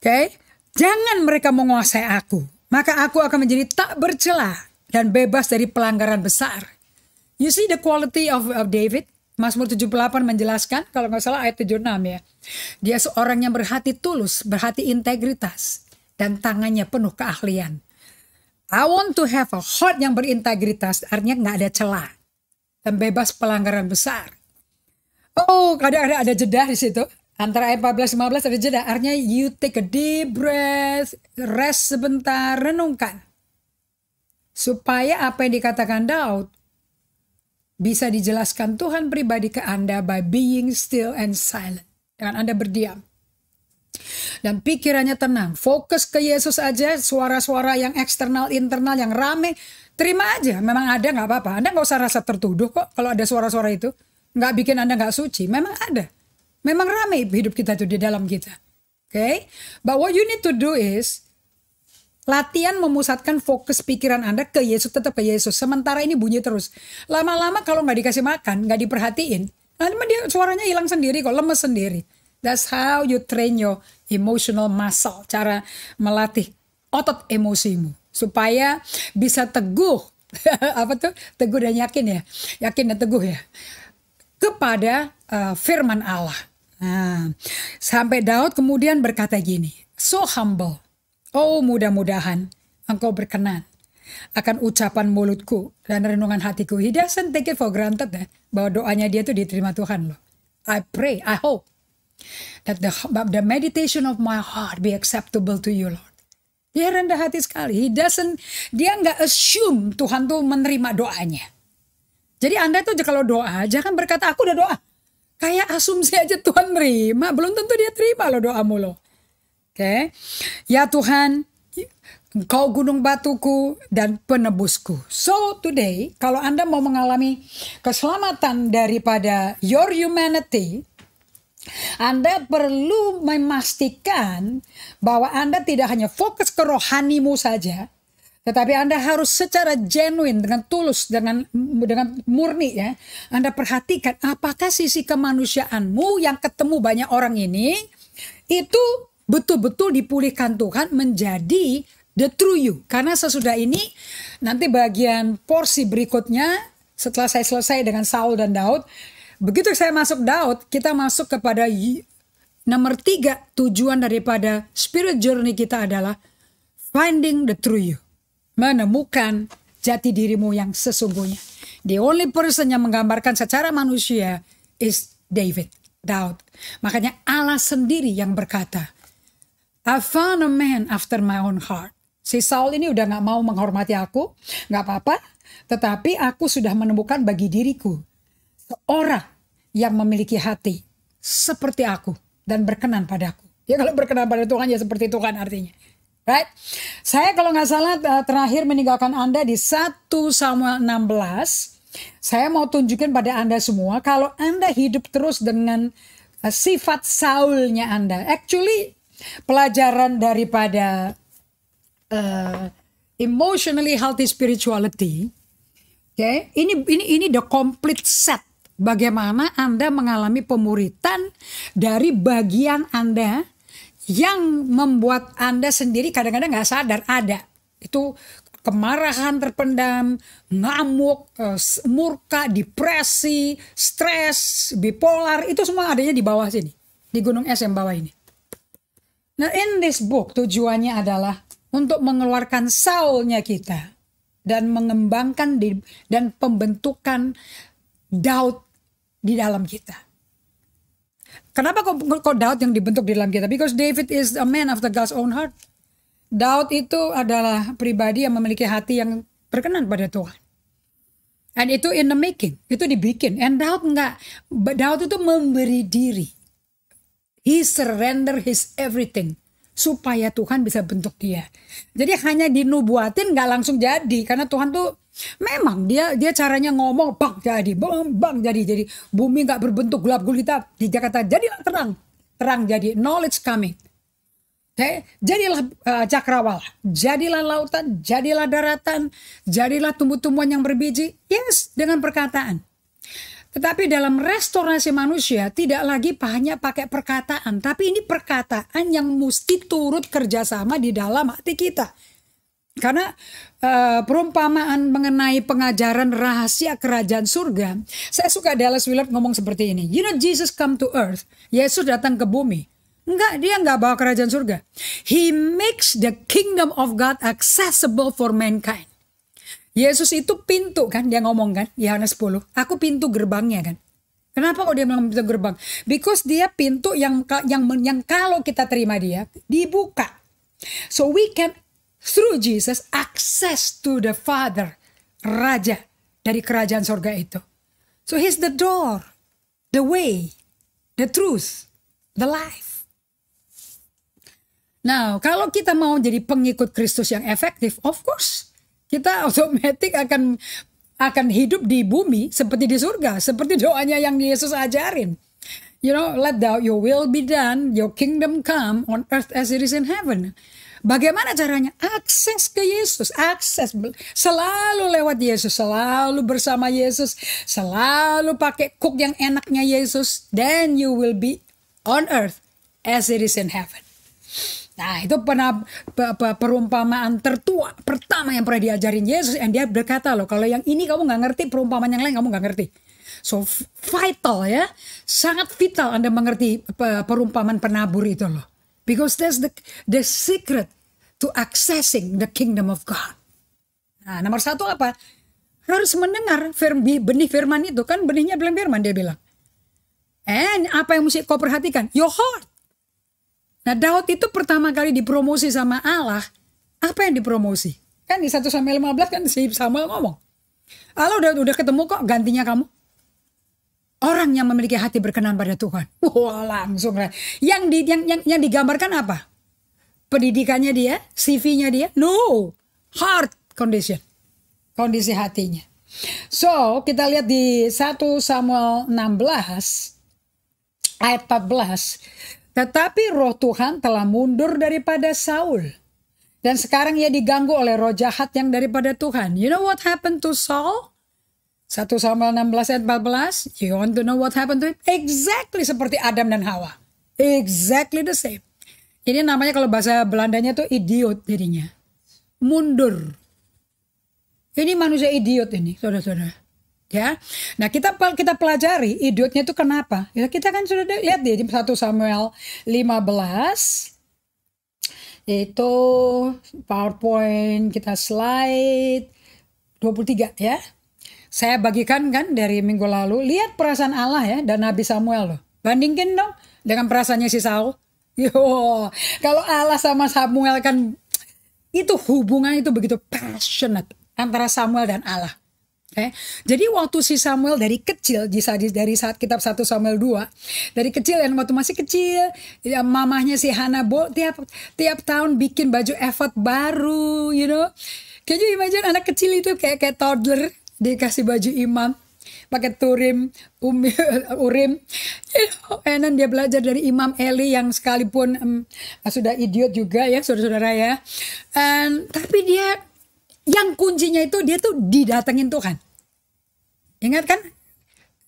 Speaker 1: Oke? Jangan mereka menguasai aku, maka aku akan menjadi tak bercela dan bebas dari pelanggaran besar. You see the quality of David. Mazmur 78 menjelaskan, kalau nggak salah ayat 76 ya. Dia seorang yang berhati tulus, berhati integritas, dan tangannya penuh keahlian. I want to have a heart yang berintegritas, artinya nggak ada celah dan bebas pelanggaran besar. Oh, kadang-kadang ada jeda di situ. Antara ayat 14-15 ada jeda. Artinya you take a deep breath, rest sebentar, renungkan. Supaya apa yang dikatakan Daud bisa dijelaskan Tuhan pribadi ke Anda by being still and silent. Dengan Anda berdiam. Dan pikirannya tenang. Fokus ke Yesus aja. Suara-suara yang eksternal, internal, yang rame. Terima aja. Memang ada, gak apa-apa. Anda gak usah rasa tertuduh kok kalau ada suara-suara itu. Gak bikin Anda gak suci. Memang ada. Memang rame hidup kita tuh di dalam kita. Okay? But what you need to do is latihan memusatkan fokus pikiran Anda ke Yesus, tetap ke Yesus. Sementara ini bunyi terus. Lama-lama kalau nggak dikasih makan, nggak diperhatiin, nanti dia suaranya hilang sendiri kok, lemes sendiri. That's how you train your emotional muscle. Cara melatih otot emosimu. Supaya bisa teguh. Apa tuh? Teguh dan yakin ya. Yakin dan teguh ya. Kepada firman Allah. Nah, sampai Daud kemudian berkata gini. So humble. Oh, mudah-mudahan engkau berkenan akan ucapan mulutku dan renungan hatiku. He doesn't take it for granted bahwa doanya dia tuh diterima Tuhan loh. I pray, I hope that the meditation of my heart be acceptable to you, Lord. Dia rendah hati sekali. Dia nggak assume Tuhan tuh menerima doanya. Jadi Anda tuh kalau doa jangan berkata aku udah doa. Kayak asumsi aja Tuhan terima, belum tentu dia terima loh doamu loh. Oke, ya Tuhan, Engkau gunung batuku dan penebusku. So today, kalau Anda mau mengalami keselamatan daripada your humanity, Anda perlu memastikan bahwa Anda tidak hanya fokus ke rohanimu saja, tetapi Anda harus secara genuine, dengan tulus, dengan murni ya. Anda perhatikan apakah sisi kemanusiaanmu yang ketemu banyak orang ini, itu betul-betul dipulihkan Tuhan menjadi the true you. Karena sesudah ini nanti bagian porsi berikutnya setelah saya selesai dengan Saul dan Daud. Begitu saya masuk Daud, kita masuk kepada nomor 3 tujuan daripada spirit journey kita adalah finding the true you. Menemukan jati dirimu yang sesungguhnya. The only person yang menggambarkan secara manusia is Daud. Makanya Allah sendiri yang berkata, I found a man after my own heart. Si Saul ini udah gak mau menghormati aku. Gak apa-apa. Tetapi aku sudah menemukan bagi diriku seorang yang memiliki hati seperti aku. Dan berkenan padaku. Ya kalau berkenan pada Tuhan ya seperti Tuhan artinya. Right? Saya kalau gak salah terakhir meninggalkan Anda di 1 Samuel 16. Saya mau tunjukin pada Anda semua. Kalau Anda hidup terus dengan sifat Saulnya Anda. Actually pelajaran daripada emotionally healthy spirituality, okay, ini the complete set. Bagaimana Anda mengalami pemuritan dari bagian Anda yang membuat Anda sendiri kadang-kadang nggak sadar ada. Itu kemarahan terpendam, ngamuk, murka, depresi, stres, bipolar, itu semua adanya di bawah sini, di gunung es yang bawah ini. Nah, in this book tujuannya adalah untuk mengeluarkan Saulnya kita dan mengembangkan dan pembentukan Daud di dalam kita. Kenapa kok Daud yang dibentuk di dalam kita? Because David is a man after God's own heart. Daud itu adalah pribadi yang memiliki hati yang berkenan pada Tuhan. And itu in the making, itu dibikin. And Daud itu memberi diri. He surrender his everything supaya Tuhan bisa bentuk dia. Jadi hanya dinubuatin nggak langsung jadi, karena Tuhan tuh memang dia caranya ngomong bang jadi bumi nggak berbentuk gelap gulita, di Jakarta jadilah terang jadi knowledge coming. Okay? Jadilah cakrawala, jadilah lautan, jadilah daratan, jadilah tumbuh-tumbuhan yang berbiji. Yes, dengan perkataan. Tetapi dalam restorasi manusia tidak lagi hanya pakai perkataan. Tapi ini perkataan yang mesti turut kerjasama di dalam hati kita. Karena perumpamaan mengenai pengajaran rahasia kerajaan surga, saya suka Dallas Willard ngomong seperti ini. You know, Jesus come to earth. Yesus datang ke bumi. Enggak, dia enggak bawa kerajaan surga. He makes the kingdom of God accessible for mankind. Yesus itu pintu kan, dia ngomong kan, Yohanes 10. Aku pintu gerbangnya kan. Kenapa kok dia bilang pintu gerbang? Because dia pintu yang kalau kita terima dia, dibuka. So we can through Jesus access to the Father, Raja dari kerajaan surga itu. So he's the door, the way, the truth, the life. Now, kalau kita mau jadi pengikut Kristus yang efektif, of course, kita otomatis akan hidup di bumi seperti di surga, seperti doanya yang Yesus ajarin. You know, let your will be done, your kingdom come on earth as it is in heaven. Bagaimana caranya? Akses ke Yesus, akses selalu lewat Yesus, selalu bersama Yesus, selalu pakai cook yang enaknya Yesus, then you will be on earth as it is in heaven. Nah, itu perumpamaan tertua pertama yang pernah diajarin Yesus, dan dia berkata loh, kalau yang ini kamu nggak ngerti, perumpamaan yang lain kamu nggak ngerti. So vital ya, sangat vital Anda mengerti perumpamaan penabur itu loh. Because that's the secret to accessing the kingdom of God. Nah, nomor satu apa? Harus mendengar benih firman itu. Kan benihnya bilang firman, dia bilang. And apa yang mesti kau perhatikan? Your heart. Nah, Daud itu pertama kali dipromosi sama Allah. Apa yang dipromosi? Kan di 1 Samuel 15 kan si Samuel ngomong. Allah udah ketemu kok gantinya kamu. Orang yang memiliki hati berkenan pada Tuhan. Wah, langsung. Yang digambarkan apa? Pendidikannya dia? CV-nya dia? No. Heart condition. Kondisi hatinya. So, kita lihat di 1 Samuel 16 ayat 14. Tetapi roh Tuhan telah mundur daripada Saul. Dan sekarang ia diganggu oleh roh jahat yang daripada Tuhan. You know what happened to Saul? 1 Samuel 16 ayat 14. You want to know what happened to him? Exactly seperti Adam dan Hawa. Exactly the same. Ini namanya kalau bahasa Belandanya tuh idiot jadinya. Mundur. Ini manusia idiot ini, saudara-saudara. Ya. Nah, kita pelajari idiotnya itu kenapa? Ya, kita kan sudah lihat di 1 Samuel 15. Itu PowerPoint kita slide 23 ya. Saya bagikan kan dari minggu lalu. Lihat perasaan Allah ya dan Nabi Samuel loh. Bandingin dong dengan perasaannya si Saul. Yo, kalau Allah sama Samuel kan itu hubungan itu begitu passionate antara Samuel dan Allah. Okay? Jadi waktu si Samuel dari kecil, dari saat kitab 1 Samuel 2, dari kecil dan waktu masih kecil, ya, mamahnya si Hana tiap tahun bikin baju efod baru, you know. Can you imagine anak kecil itu kayak toddler dikasih baju imam, pakai urim, and then dia belajar dari Imam Eli yang sekalipun sudah idiot juga ya, saudara-saudara ya. Tapi dia yang kuncinya itu dia tuh didatengin Tuhan. Ingat kan?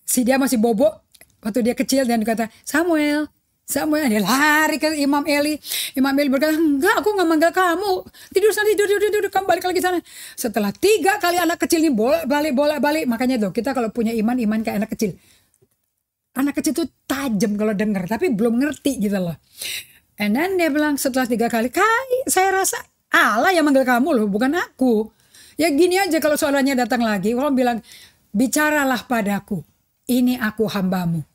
Speaker 1: Dia masih bobo waktu dia kecil dan dikata Samuel, dia lari ke Imam Eli. Imam Eli berkata, enggak, aku gak manggil kamu. Tidur, kamu balik lagi sana. Setelah 3 kali anak kecil ini bolak-balik. Makanya tuh kita kalau punya iman kayak anak kecil. Anak kecil tuh tajam kalau denger, tapi belum ngerti gitu loh. And then dia bilang setelah 3 kali, saya rasa Allah yang manggil kamu loh, bukan aku. Ya gini aja kalau suaranya datang lagi, orang bilang, bicaralah padaku, ini aku hambamu.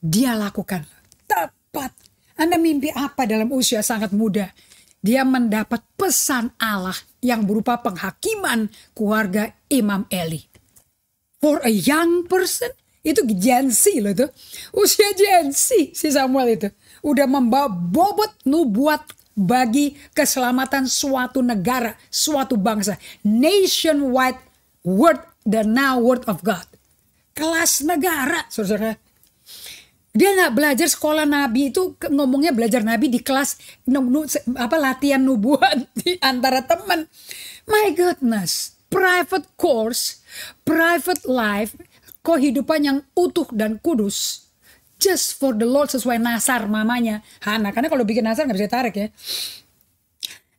Speaker 1: Dia lakukan. Tepat. Anda mimpi apa dalam usia sangat muda? Dia mendapat pesan Allah yang berupa penghakiman keluarga Imam Eli. For a young person, itu Gen Z loh tuh. Usia Gen Z si Samuel itu. Udah membawa bobot nubuat bagi keselamatan suatu negara, suatu bangsa. Nationwide word, the now word of God. Kelas negara, saudara. Dia nggak belajar sekolah nabi itu ngomongnya belajar nabi di kelas latihan nubuat di antara teman. My goodness, private course, private life, kehidupan yang utuh dan kudus, just for the Lord sesuai nasar mamanya Hana. Karena kalau bikin nasar nggak bisa tarik ya.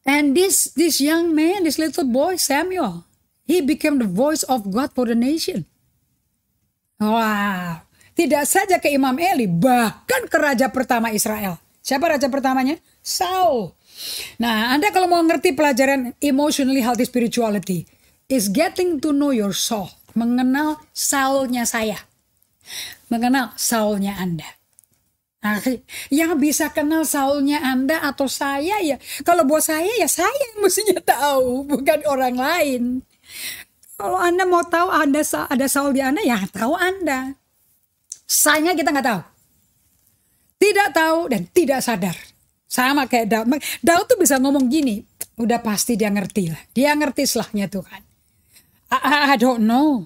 Speaker 1: And this young man, this little boy, Samuel, he became the voice of God for the nation. Wow. Tidak saja ke Imam Eli, bahkan ke raja pertama Israel. Siapa raja pertamanya? Saul. Nah, Anda kalau mau ngerti pelajaran emotionally healthy spirituality, is getting to know your soul. Mengenal Saulnya saya. Mengenal Saulnya Anda. Nah, yang bisa kenal Saulnya Anda atau saya ya, kalau buat saya ya saya yang mestinya tahu, bukan orang lain. Kalau Anda mau tahu ada Saul di Anda, ya tahu Anda. Sayangnya kita nggak tahu. Tidak tahu dan tidak sadar. Sama kayak Daud. Daud tuh bisa ngomong gini, udah pasti dia ngerti lah. Dia ngerti selahnya Tuhan. I don't know.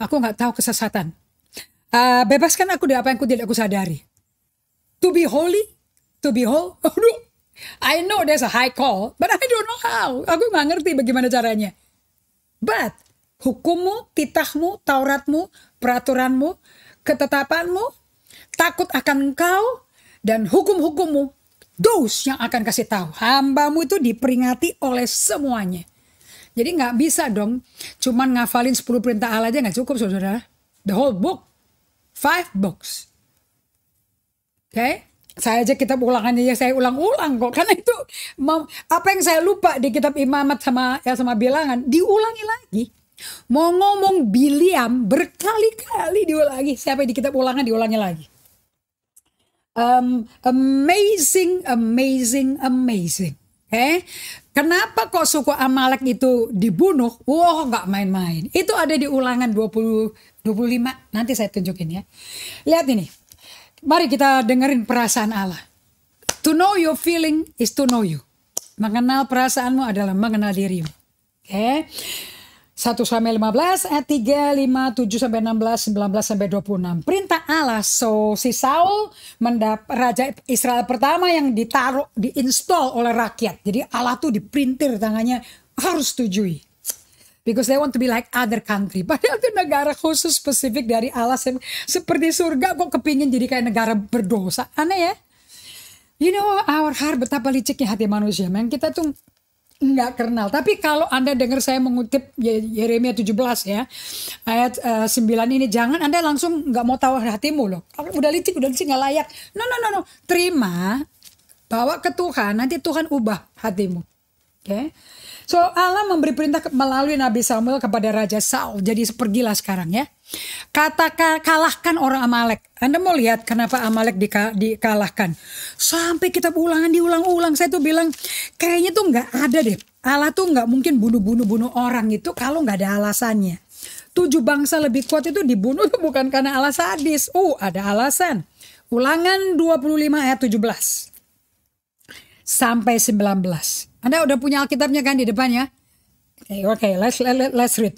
Speaker 1: Aku nggak tahu kesesatan. Bebaskan aku dari apa yang tidak aku sadari. To be holy, to be whole. I know there's a high call, but I don't know how. Aku nggak ngerti bagaimana caranya. But hukummu, titahmu, Tauratmu, peraturanmu, ketetapanmu, takut akan engkau, dan hukum-hukummu, those yang akan kasih tahu. Hambamu itu diperingati oleh semuanya. Jadi nggak bisa dong, cuman ngafalin 10 perintah Allah aja nggak cukup, saudara. The whole book, 5 books. Oke, saya aja kitab ulangannya ya saya ulang-ulang kok, karena itu apa yang saya lupa di kitab Imamat sama Bilangan diulangi lagi. Mau ngomong Biliam berkali-kali diulangi, sampai di kitab ulangan diulangi lagi. Amazing. Kenapa kok suku Amalek itu dibunuh? Wah, nggak main-main. Itu ada di ulangan 25. Nanti saya tunjukin ya. Lihat ini. Mari kita dengerin perasaan Allah. To know your feeling is to know you. Mengenal perasaanmu adalah mengenal dirimu. Oke. 1 Samuel 15 ayat 3, 5, 7 sampai 16, 19 sampai 26. Perintah Allah. So si Saul raja Israel pertama yang diinstall oleh rakyat. Jadi Allah tuh diprintir tangannya, harus setujui. Because they want to be like other country. Padahal itu negara khusus spesifik dari Allah. Seperti surga kok kepingin jadi kayak negara berdosa. Aneh ya. You know our heart, betapa liciknya hati manusia. Man. Kita tuh nggak kenal. Tapi kalau Anda dengar saya mengutip Yeremia 17 ya. Ayat 9 ini. Jangan Anda langsung nggak mau tahu hatimu loh. Udah licik nggak layak. No. Terima. Bawa ke Tuhan. Nanti Tuhan ubah hatimu. Oke. Okay? So Allah memberi perintah melalui Nabi Samuel kepada Raja Saul. Jadi pergilah sekarang ya. Kalahkan orang Amalek. Anda mau lihat kenapa Amalek dikalahkan. Sampai kitab ulangan diulang-ulang. Saya tuh bilang kayaknya tuh nggak ada deh. Allah tuh nggak mungkin bunuh orang itu kalau nggak ada alasannya. 7 bangsa lebih kuat itu dibunuh tuh bukan karena Allah sadis. Ada alasan. Ulangan 25 ayat 17. Sampai 19. Anda udah punya Alkitabnya kan di depannya? Oke, let's read.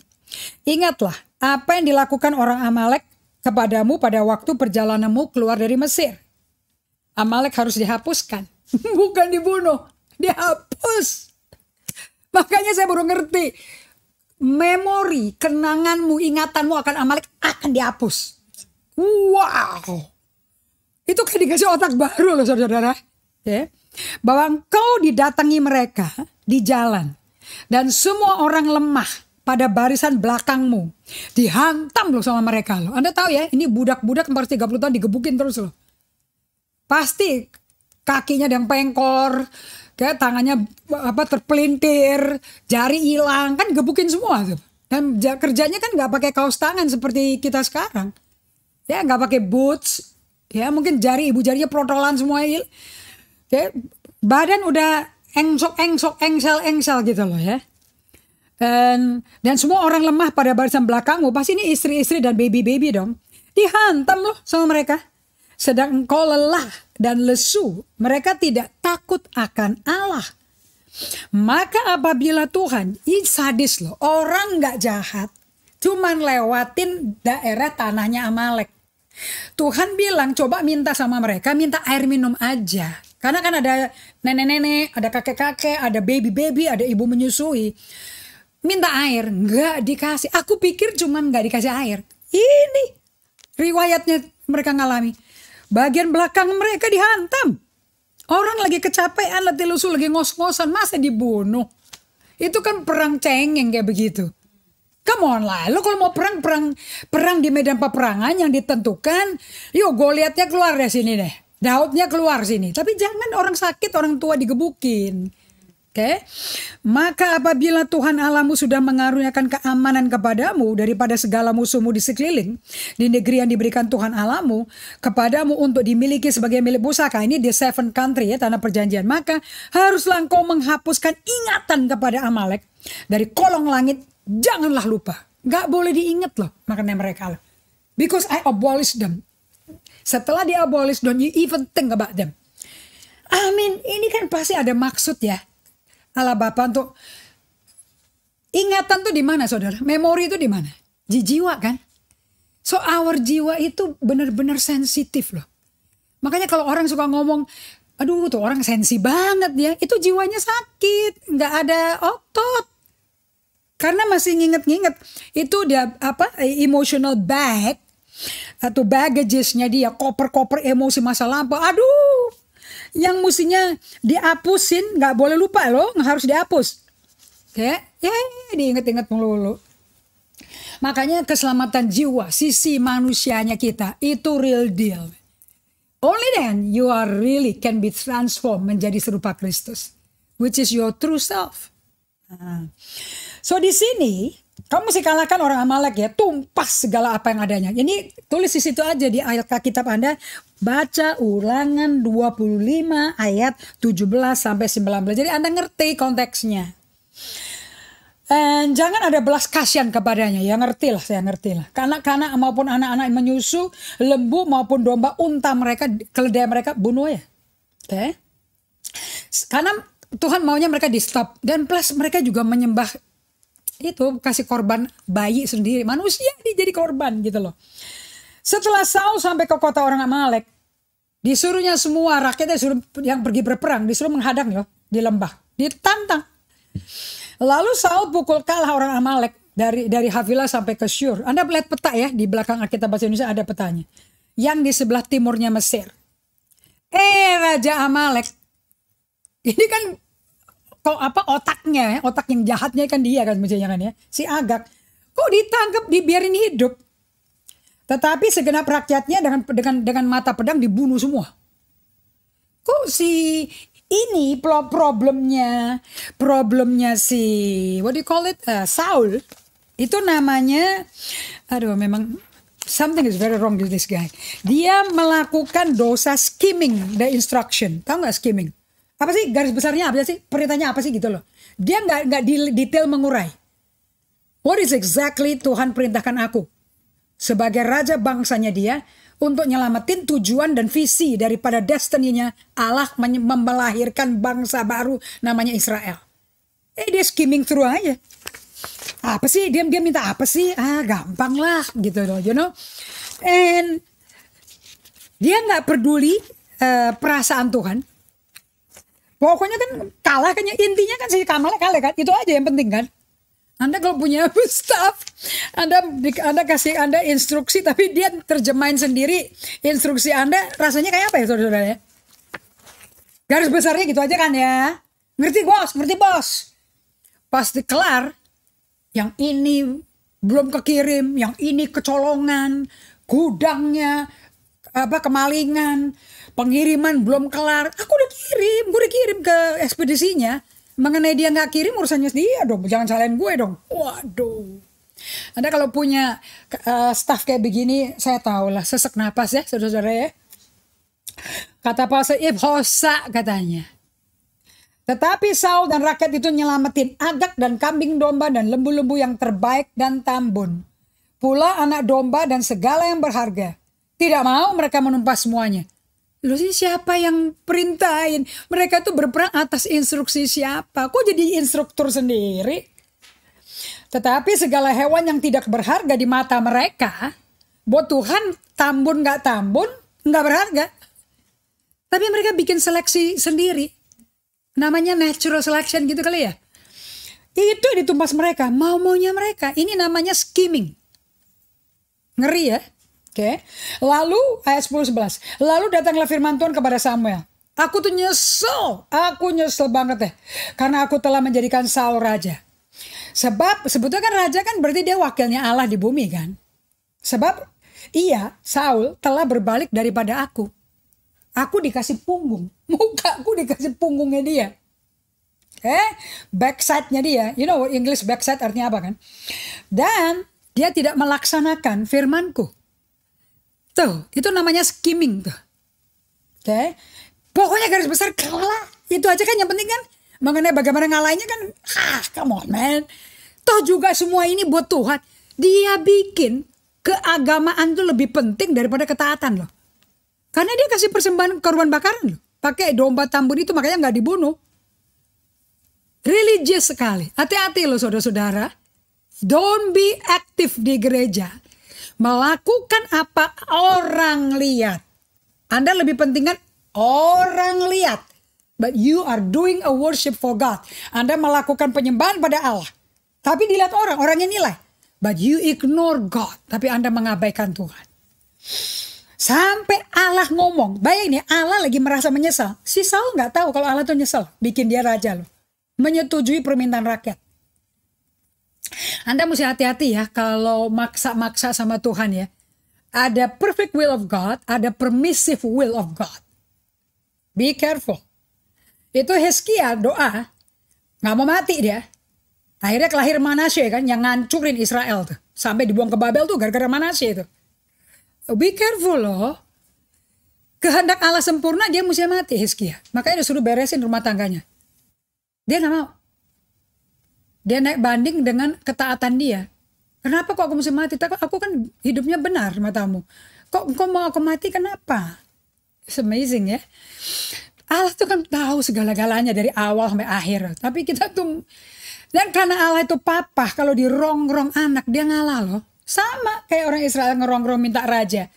Speaker 1: Ingatlah apa yang dilakukan orang Amalek kepadamu pada waktu perjalananmu keluar dari Mesir. Amalek harus dihapuskan, bukan dibunuh, dihapus. Makanya saya baru ngerti, memori, kenanganmu, ingatanmu akan Amalek akan dihapus. Wow, itu kayak dikasih otak baru loh saudara-saudara. Ya. Bahwa engkau didatangi mereka di jalan dan semua orang lemah pada barisan belakangmu dihantam loh sama mereka loh. Anda tahu ya, ini budak-budak 430 tahun digebukin terus loh. Pasti kakinya yang pengkor, kayak tangannya terpelintir, jari hilang, kan gebukin semua tuh. Dan kerjanya kan nggak pakai kaos tangan seperti kita sekarang, ya nggak pakai boots, ya mungkin ibu jarinya protolan semua. Oke, badan udah engsel gitu loh ya. Dan semua orang lemah pada barisan belakangmu. Pasti ini istri-istri dan baby-baby dong. Dihantam loh sama mereka. Sedang engkau lelah dan lesu, mereka tidak takut akan Allah. Maka apabila Tuhan, ini sadis loh, orang gak jahat, cuman lewatin daerah tanahnya Amalek. Tuhan bilang coba minta sama mereka, minta air minum aja. Karena kan ada nenek-nenek, ada kakek-kakek, ada baby-baby, ada ibu menyusui. Minta air, nggak dikasih. Aku pikir cuman nggak dikasih air. Ini riwayatnya mereka ngalami. Bagian belakang mereka dihantam. Orang lagi kecapean, letih lesu, lagi ngos-ngosan, masa dibunuh? Itu kan perang cengeng kayak begitu. Come on lah, lo kalau mau perang di medan peperangan yang ditentukan, yuk Goliatnya keluar dari sini deh. Daudnya keluar sini. Tapi jangan orang sakit, orang tua digebukin. Oke, maka apabila Tuhan Allahmu sudah mengaruniakan keamanan kepadamu daripada segala musuhmu di sekeliling, di negeri yang diberikan Tuhan Allahmu kepadamu untuk dimiliki sebagai milik pusaka, ini the seven country ya, tanah perjanjian, maka haruslah engkau menghapuskan ingatan kepada Amalek dari kolong langit, janganlah lupa. Gak boleh diingat loh, makanya mereka loh. Because I abolish them. Setelah di abolish, don't you even think about them. Ini kan pasti ada maksud ya. Allah Bapa untuk ingatan tuh di mana saudara? Memori itu di mana? Di jiwa kan? So our jiwa itu benar-benar sensitif loh. Makanya kalau orang suka ngomong, aduh tuh orang sensi banget ya, itu jiwanya sakit, nggak ada otot. Karena masih nginget-nginget itu dia emotional bag atau baggagesnya dia, koper-koper emosi masa lampau. Aduh. Yang mestinya dihapusin, nggak boleh lupa loh, harus dihapus. Oke, diinget-inget melulu. Makanya keselamatan jiwa, sisi manusianya kita itu real deal. Only then you are really can be transformed menjadi serupa Kristus, which is your true self. So di sini kamu mesti kalahkan orang Amalek ya, tumpas segala apa yang adanya. Ini tulis di situ aja di ayat Alkitab Anda, baca Ulangan 25 ayat 17 sampai 19. Jadi Anda ngerti konteksnya. Dan jangan ada belas kasihan kepadanya, ya ngerti lah, saya ngerti lah. Kanak-kanak maupun anak-anak yang menyusu, lembu maupun domba, unta mereka, keledai mereka bunuh ya. Oke. Karena Tuhan maunya mereka di stop, dan plus mereka juga menyembah itu, kasih korban bayi sendiri, manusia ini jadi korban gitu loh. Setelah Saul sampai ke kota orang Amalek, disuruhnya semua rakyatnya suruh yang pergi berperang, disuruh menghadang loh di lembah, ditantang. Lalu Saul pukul kalah orang Amalek dari Havilah sampai ke Syur. Anda lihat peta ya, di belakang Alkitab bahasa Indonesia ada petanya. Yang di sebelah timurnya Mesir. Raja Amalek ini kan otaknya, otak yang jahatnya kan dia kan misalnya kan ya, si Agag. Kok ditangkap, dibiarin hidup. Tetapi segenap rakyatnya dengan mata pedang dibunuh semua. Kok si ini problemnya si what do you call it, Saul itu namanya, aduh memang something is very wrong with this guy. Dia melakukan dosa skimming the instruction. Tahu nggak skimming? Apa sih garis besarnya, apa sih perintahnya, apa sih gitu loh. Dia nggak detail mengurai. What is exactly Tuhan perintahkan aku sebagai raja bangsanya dia untuk nyelamatin tujuan dan visi daripada destiny-nya Allah melahirkan bangsa baru namanya Israel. Dia skimming through aja. Apa sih dia minta apa sih? Gampang lah gitu loh, you know. And dia nggak peduli perasaan Tuhan. Pokoknya kan kalah kan, intinya kan si Kamalek kalah kan, itu aja yang penting kan. Anda kalau punya staff, Anda kasih Anda instruksi, tapi dia terjemahin sendiri instruksi Anda, rasanya kayak apa ya saudara-saudara ya? Garis besarnya gitu aja kan ya. Ngerti bos. Pasti kelar, yang ini belum kekirim, yang ini kecolongan, gudangnya kemalingan, pengiriman belum kelar. Aku udah kirim ke ekspedisinya. Mengenai dia nggak kirim, urusannya dia dong, jangan salahin gue dong. Waduh. Anda kalau punya staff kayak begini, saya tahu lah, sesek napas ya saudara-saudara ya. Kata Paulus, hosa katanya. Tetapi Saul dan rakyat itu nyelamatin Agag dan kambing domba dan lembu-lembu yang terbaik dan tambun. Pula anak domba dan segala yang berharga. Tidak mau mereka menumpas semuanya. Loh sih siapa yang perintahin? Mereka tuh berperang atas instruksi siapa? Kok jadi instruktur sendiri? Tetapi segala hewan yang tidak berharga di mata mereka, buat Tuhan tambun gak tambun, gak berharga. Tapi mereka bikin seleksi sendiri. Namanya natural selection gitu kali ya. Itu ditumpas mereka, mau-maunya mereka. Ini namanya skimming. Ngeri ya. Oke. Lalu ayat 10-11. Lalu datanglah firman Tuhan kepada Samuel. Aku tuh nyesel. Aku nyesel banget deh. Karena aku telah menjadikan Saul raja. Sebab sebetulnya kan raja kan berarti dia wakilnya Allah di bumi kan. Sebab iya, Saul telah berbalik daripada aku. Aku dikasih punggung. Mukaku dikasih punggungnya dia. Backside-nya dia. You know English backside artinya apa kan? Dan dia tidak melaksanakan firmanku. Tuh, itu namanya skimming tuh. Pokoknya garis besar kalah. Itu aja kan yang penting kan. Mengenai bagaimana ngalahinnya kan. Come on man. Toh juga semua ini buat Tuhan. Dia bikin keagamaan itu lebih penting daripada ketaatan loh. Karena dia kasih persembahan korban bakaran loh. Pakai domba tambun itu makanya nggak dibunuh. Religious sekali. Hati-hati loh saudara-saudara. Don't be active di gereja. Melakukan apa orang lihat. Anda lebih penting kan orang lihat. But you are doing a worship for God. Anda melakukan penyembahan pada Allah. Tapi dilihat orang, orang yang nilai. But you ignore God. Tapi Anda mengabaikan Tuhan. Sampai Allah ngomong. Bayangin ya, Allah lagi merasa menyesal. Si Saul gak tahu kalau Allah tuh nyesal. Bikin dia raja loh. Menyetujui permintaan rakyat. Anda mesti hati-hati ya kalau maksa-maksa sama Tuhan ya. Ada perfect will of God, ada permissive will of God. Be careful. Itu Hizkia doa, gak mau mati dia. Akhirnya kelahir Manasye kan, yang ngancurin Israel tuh. Sampai dibuang ke Babel tuh gara-gara Manasye itu. Be careful loh. Kehendak Allah sempurna, dia mesti mati Hizkia. Makanya disuruh beresin rumah tangganya. Dia gak mau. Dia naik banding dengan ketaatan dia. Kenapa kok aku mesti mati? Aku kan hidupnya benar matamu. Kok mau aku mati kenapa? It's amazing ya. Allah tuh kan tahu segala-galanya dari awal sampai akhir. Tapi kita tuh, dan karena Allah itu papa, kalau dirongrong anak dia ngalah loh. Sama kayak orang Israel ngerongrong minta raja.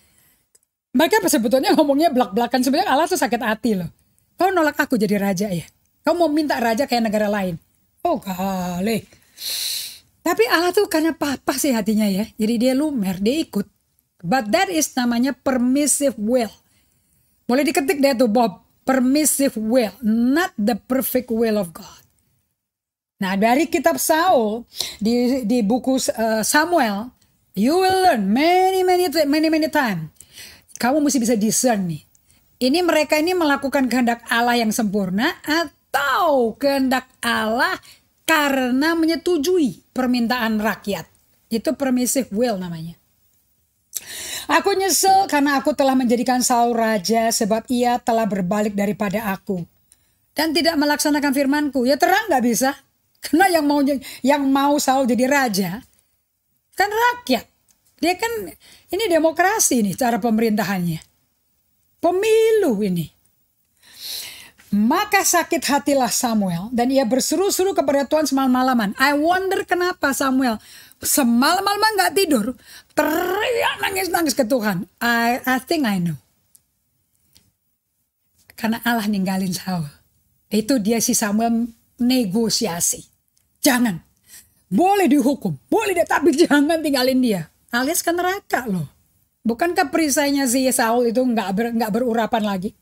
Speaker 1: Mereka sebetulnya ngomongnya belak-belakan. Sebenarnya Allah tuh sakit hati loh. Kau nolak aku jadi raja ya. Kau mau minta raja kayak negara lain. Oh kali. Tapi Allah tuh karena papa sih hatinya ya. Jadi dia lumer, dia ikut. But that is namanya permissive will. Boleh diketik deh tuh Bob. Permissive will, not the perfect will of God. Nah dari kitab Saul di buku Samuel, you will learn many time. Kamu mesti bisa discern nih. Ini mereka ini melakukan kehendak Allah yang sempurna atau kehendak Allah karena menyetujui permintaan rakyat. Itu permissive will namanya. Aku nyesel karena aku telah menjadikan Saul raja sebab ia telah berbalik daripada aku dan tidak melaksanakan firmanku. Ya terang gak bisa. Karena yang mau Saul jadi raja kan rakyat. Dia kan ini demokrasi nih cara pemerintahannya. Pemilu ini. Maka sakit hatilah Samuel dan ia berseru-seru kepada Tuhan semalam-malaman. I wonder kenapa Samuel semalam-malaman gak tidur. Teriak nangis-nangis ke Tuhan. I think I know. Karena Allah ninggalin Saul. Itu dia si Samuel negosiasi. Jangan. Boleh dihukum. Boleh deh tapi jangan tinggalin dia. Alias ke neraka loh. Bukankah perisainya si Saul itu gak berurapan lagi?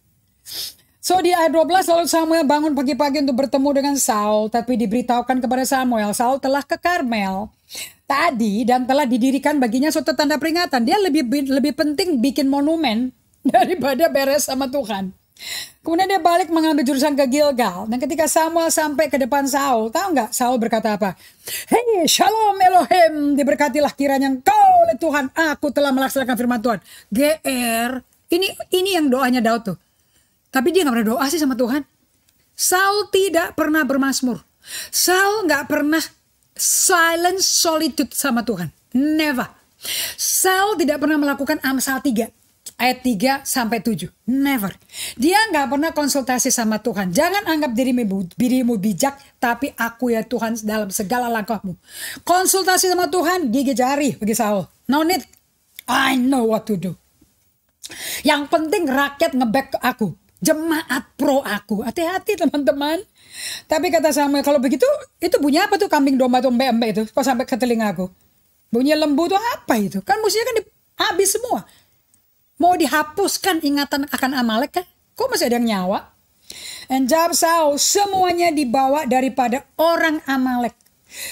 Speaker 1: So di ayat 12 lalu Samuel bangun pagi-pagi untuk bertemu dengan Saul. Tapi diberitahukan kepada Samuel. Saul telah ke Karmel tadi dan telah didirikan baginya suatu tanda peringatan. Dia lebih penting bikin monumen daripada beres sama Tuhan. Kemudian dia balik mengambil jurusan ke Gilgal. Dan ketika Samuel sampai ke depan Saul, tahu nggak Saul berkata apa? Hei shalom Elohim, diberkatilah kiranya engkau oleh Tuhan. Aku telah melaksanakan firman Tuhan. GR. Ini yang doanya Daud tuh. Tapi dia nggak pernah doa sih sama Tuhan. Saul tidak pernah bermazmur. Saul nggak pernah silent solitude sama Tuhan. Never. Saul tidak pernah melakukan Amsal 3. Ayat 3 sampai 7. Never. Dia nggak pernah konsultasi sama Tuhan. Jangan anggap dirimu bijak. Tapi aku ya Tuhan dalam segala langkahmu. Konsultasi sama Tuhan gigi jari bagi Saul. No need. I know what to do. Yang penting rakyat nge-back aku. Jemaat pro aku. Hati-hati teman-teman. Tapi kata Samuel, kalau begitu itu bunyi apa tuh kambing domba tuh embe-embe itu? Kok sampai ke telinga aku? Bunyi lembu tuh apa itu? Kan musuhnya kan habis semua. Mau dihapuskan ingatan akan Amalek kan? Kok masih ada yang nyawa? And jawab Saul, semuanya dibawa daripada orang Amalek.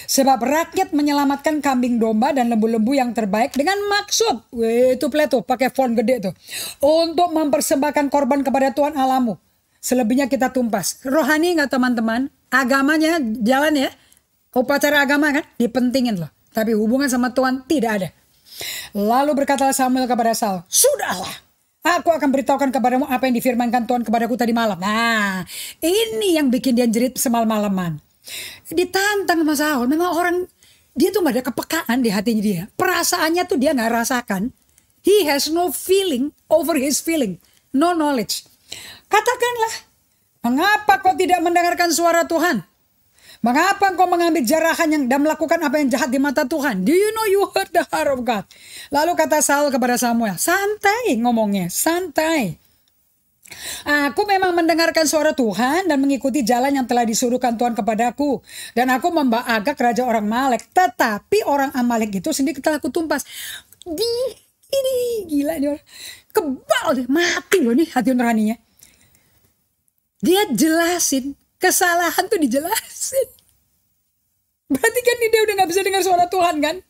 Speaker 1: Sebab rakyat menyelamatkan kambing domba dan lembu-lembu yang terbaik dengan maksud, itu Plato pakai font gede tuh, untuk mempersembahkan korban kepada Tuhan Allahmu. Selebihnya kita tumpas. Rohani nggak teman-teman? Agamanya jalan ya. Upacara agama kan dipentingin loh. Tapi hubungan sama Tuhan tidak ada. Lalu berkatalah Samuel kepada Saul, sudahlah. Aku akan beritahukan kepadamu apa yang difirmankan Tuhan kepadaku tadi malam. Nah, ini yang bikin dia jerit semalam-malaman. Ditantang sama Saul. Memang orang, dia tuh gak ada kepekaan di hatinya dia. Perasaannya tuh dia gak rasakan. He has no feeling over his feeling. No knowledge. Katakanlah, mengapa kau tidak mendengarkan suara Tuhan? Mengapa engkau mengambil jarahan yang dan melakukan apa yang jahat di mata Tuhan? Do you know you hurt the heart of God? Lalu kata Saul kepada Samuel, santai ngomongnya, santai. Aku memang mendengarkan suara Tuhan dan mengikuti jalan yang telah disuruhkan Tuhan kepadaku. Dan aku membawa Agag raja orang Amalek. Tetapi orang Amalek itu sendiri telah aku tumpas. Ini gila nih orang. Kebal deh, mati loh nih hati nuraninya. Dia jelasin, kesalahan tuh dijelasin. Berarti kan dia udah gak bisa dengar suara Tuhan kan.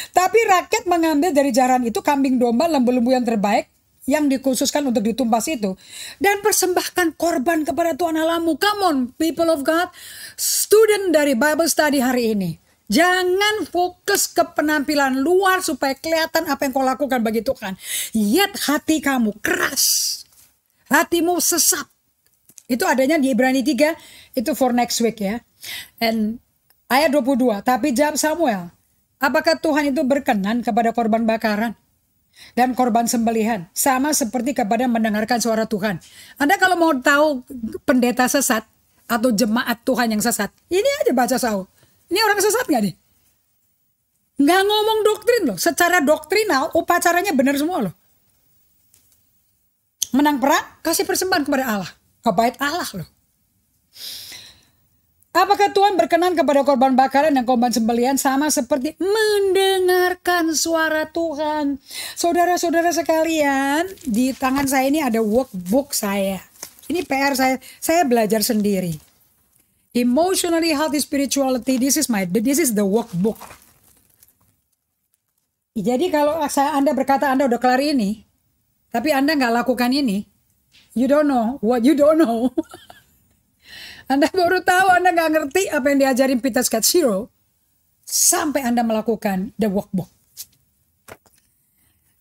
Speaker 1: Tapi rakyat mengambil dari jaran itu kambing domba, lembu-lembu yang terbaik yang dikhususkan untuk ditumpas itu, dan persembahkan korban kepada Tuhan Allahmu. Come on, people of God, student dari Bible study hari ini, jangan fokus ke penampilan luar supaya kelihatan apa yang kau lakukan bagi Tuhan. Yet hati kamu keras, hatimu sesat. Itu adanya di Ibrani 3, itu for next week ya. And ayat 22, tapi jawab Samuel, apakah Tuhan itu berkenan kepada korban bakaran dan korban sembelihan, sama seperti kepada mendengarkan suara Tuhan? Anda kalau mau tahu pendeta sesat atau jemaat Tuhan yang sesat, ini aja baca Saul. Ini orang sesat gak nih? Nggak ngomong doktrin loh. Secara doktrinal upacaranya benar semua loh. Menang perang, kasih persembahan kepada Allah. Kebait Allah loh. Apakah Tuhan berkenan kepada korban bakaran dan korban sembelihan, sama seperti mendengarkan suara Tuhan? Saudara-saudara sekalian, di tangan saya ini ada workbook saya. Ini PR saya. Saya belajar sendiri. Emotionally healthy spirituality, this is the workbook. Jadi kalau Anda berkata Anda udah kelar ini, tapi Anda nggak lakukan ini, you don't know what you don't know. Anda baru tahu, Anda nggak ngerti apa yang diajarin Peter Scott Zero sampai Anda melakukan the workbook.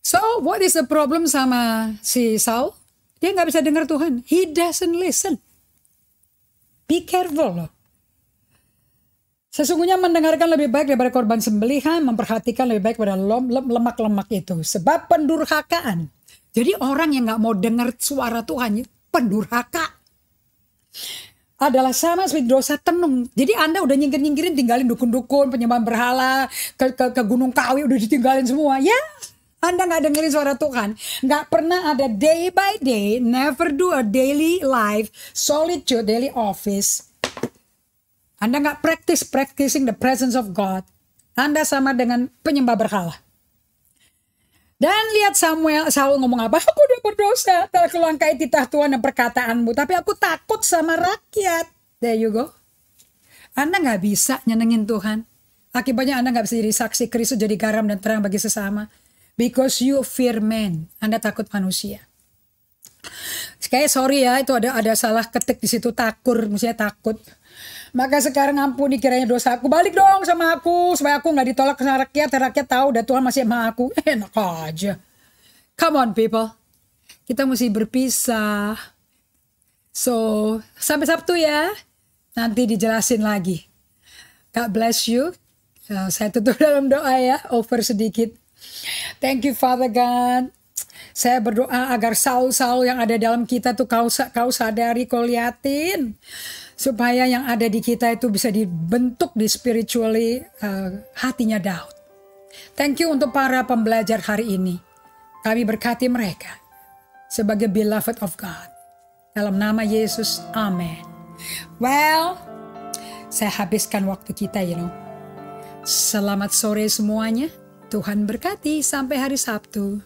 Speaker 1: So, what is the problem sama si Saul? Dia nggak bisa dengar Tuhan. He doesn't listen. Be careful loh. Sesungguhnya mendengarkan lebih baik daripada korban sembelihan, memperhatikan lebih baik daripada lemak-lemak itu. Sebab pendurhakaan. Jadi orang yang nggak mau dengar suara Tuhan, pendurhaka, adalah sama seperti dosa tenung. Jadi Anda udah nyingkirin tinggalin dukun-dukun, penyembahan berhala, ke Gunung Kawi udah ditinggalin semua. Ya, Anda nggak dengerin suara Tuhan. Nggak pernah ada day by day, never do a daily life, solitude, daily office. Anda nggak practicing the presence of God. Anda sama dengan penyembah berhala. Dan lihat Saul ngomong apa? Aku udah berdosa, telah kelangkai titah Tuhan dan perkataanmu, tapi aku takut sama rakyat. There you go. Anda nggak bisa nyenengin Tuhan. Akibatnya Anda nggak bisa jadi saksi Kristus, jadi garam dan terang bagi sesama. Because you fear men. Anda takut manusia. Kayak sorry ya, itu ada salah ketik di situ, takur, maksudnya takut. Maka sekarang ampuni kiranya dosa aku. Balik dong sama aku. Supaya aku gak ditolak sama rakyat. Rakyat tahu dan Tuhan masih sama aku. Enak aja. Come on people. Kita mesti berpisah. So, sampai Sabtu ya. Nanti dijelasin lagi. God bless you. Saya tutup dalam doa ya. Over sedikit. Thank you Father God. Saya berdoa agar Saul-Saul yang ada dalam kita tuh kau sadari, kau liatin. Supaya yang ada di kita itu bisa dibentuk di spiritually hatinya Daud. Thank you untuk para pembelajar hari ini. Kami berkati mereka sebagai beloved of God. Dalam nama Yesus, amen. Well, saya habiskan waktu kita, Selamat sore semuanya. Tuhan berkati sampai hari Sabtu.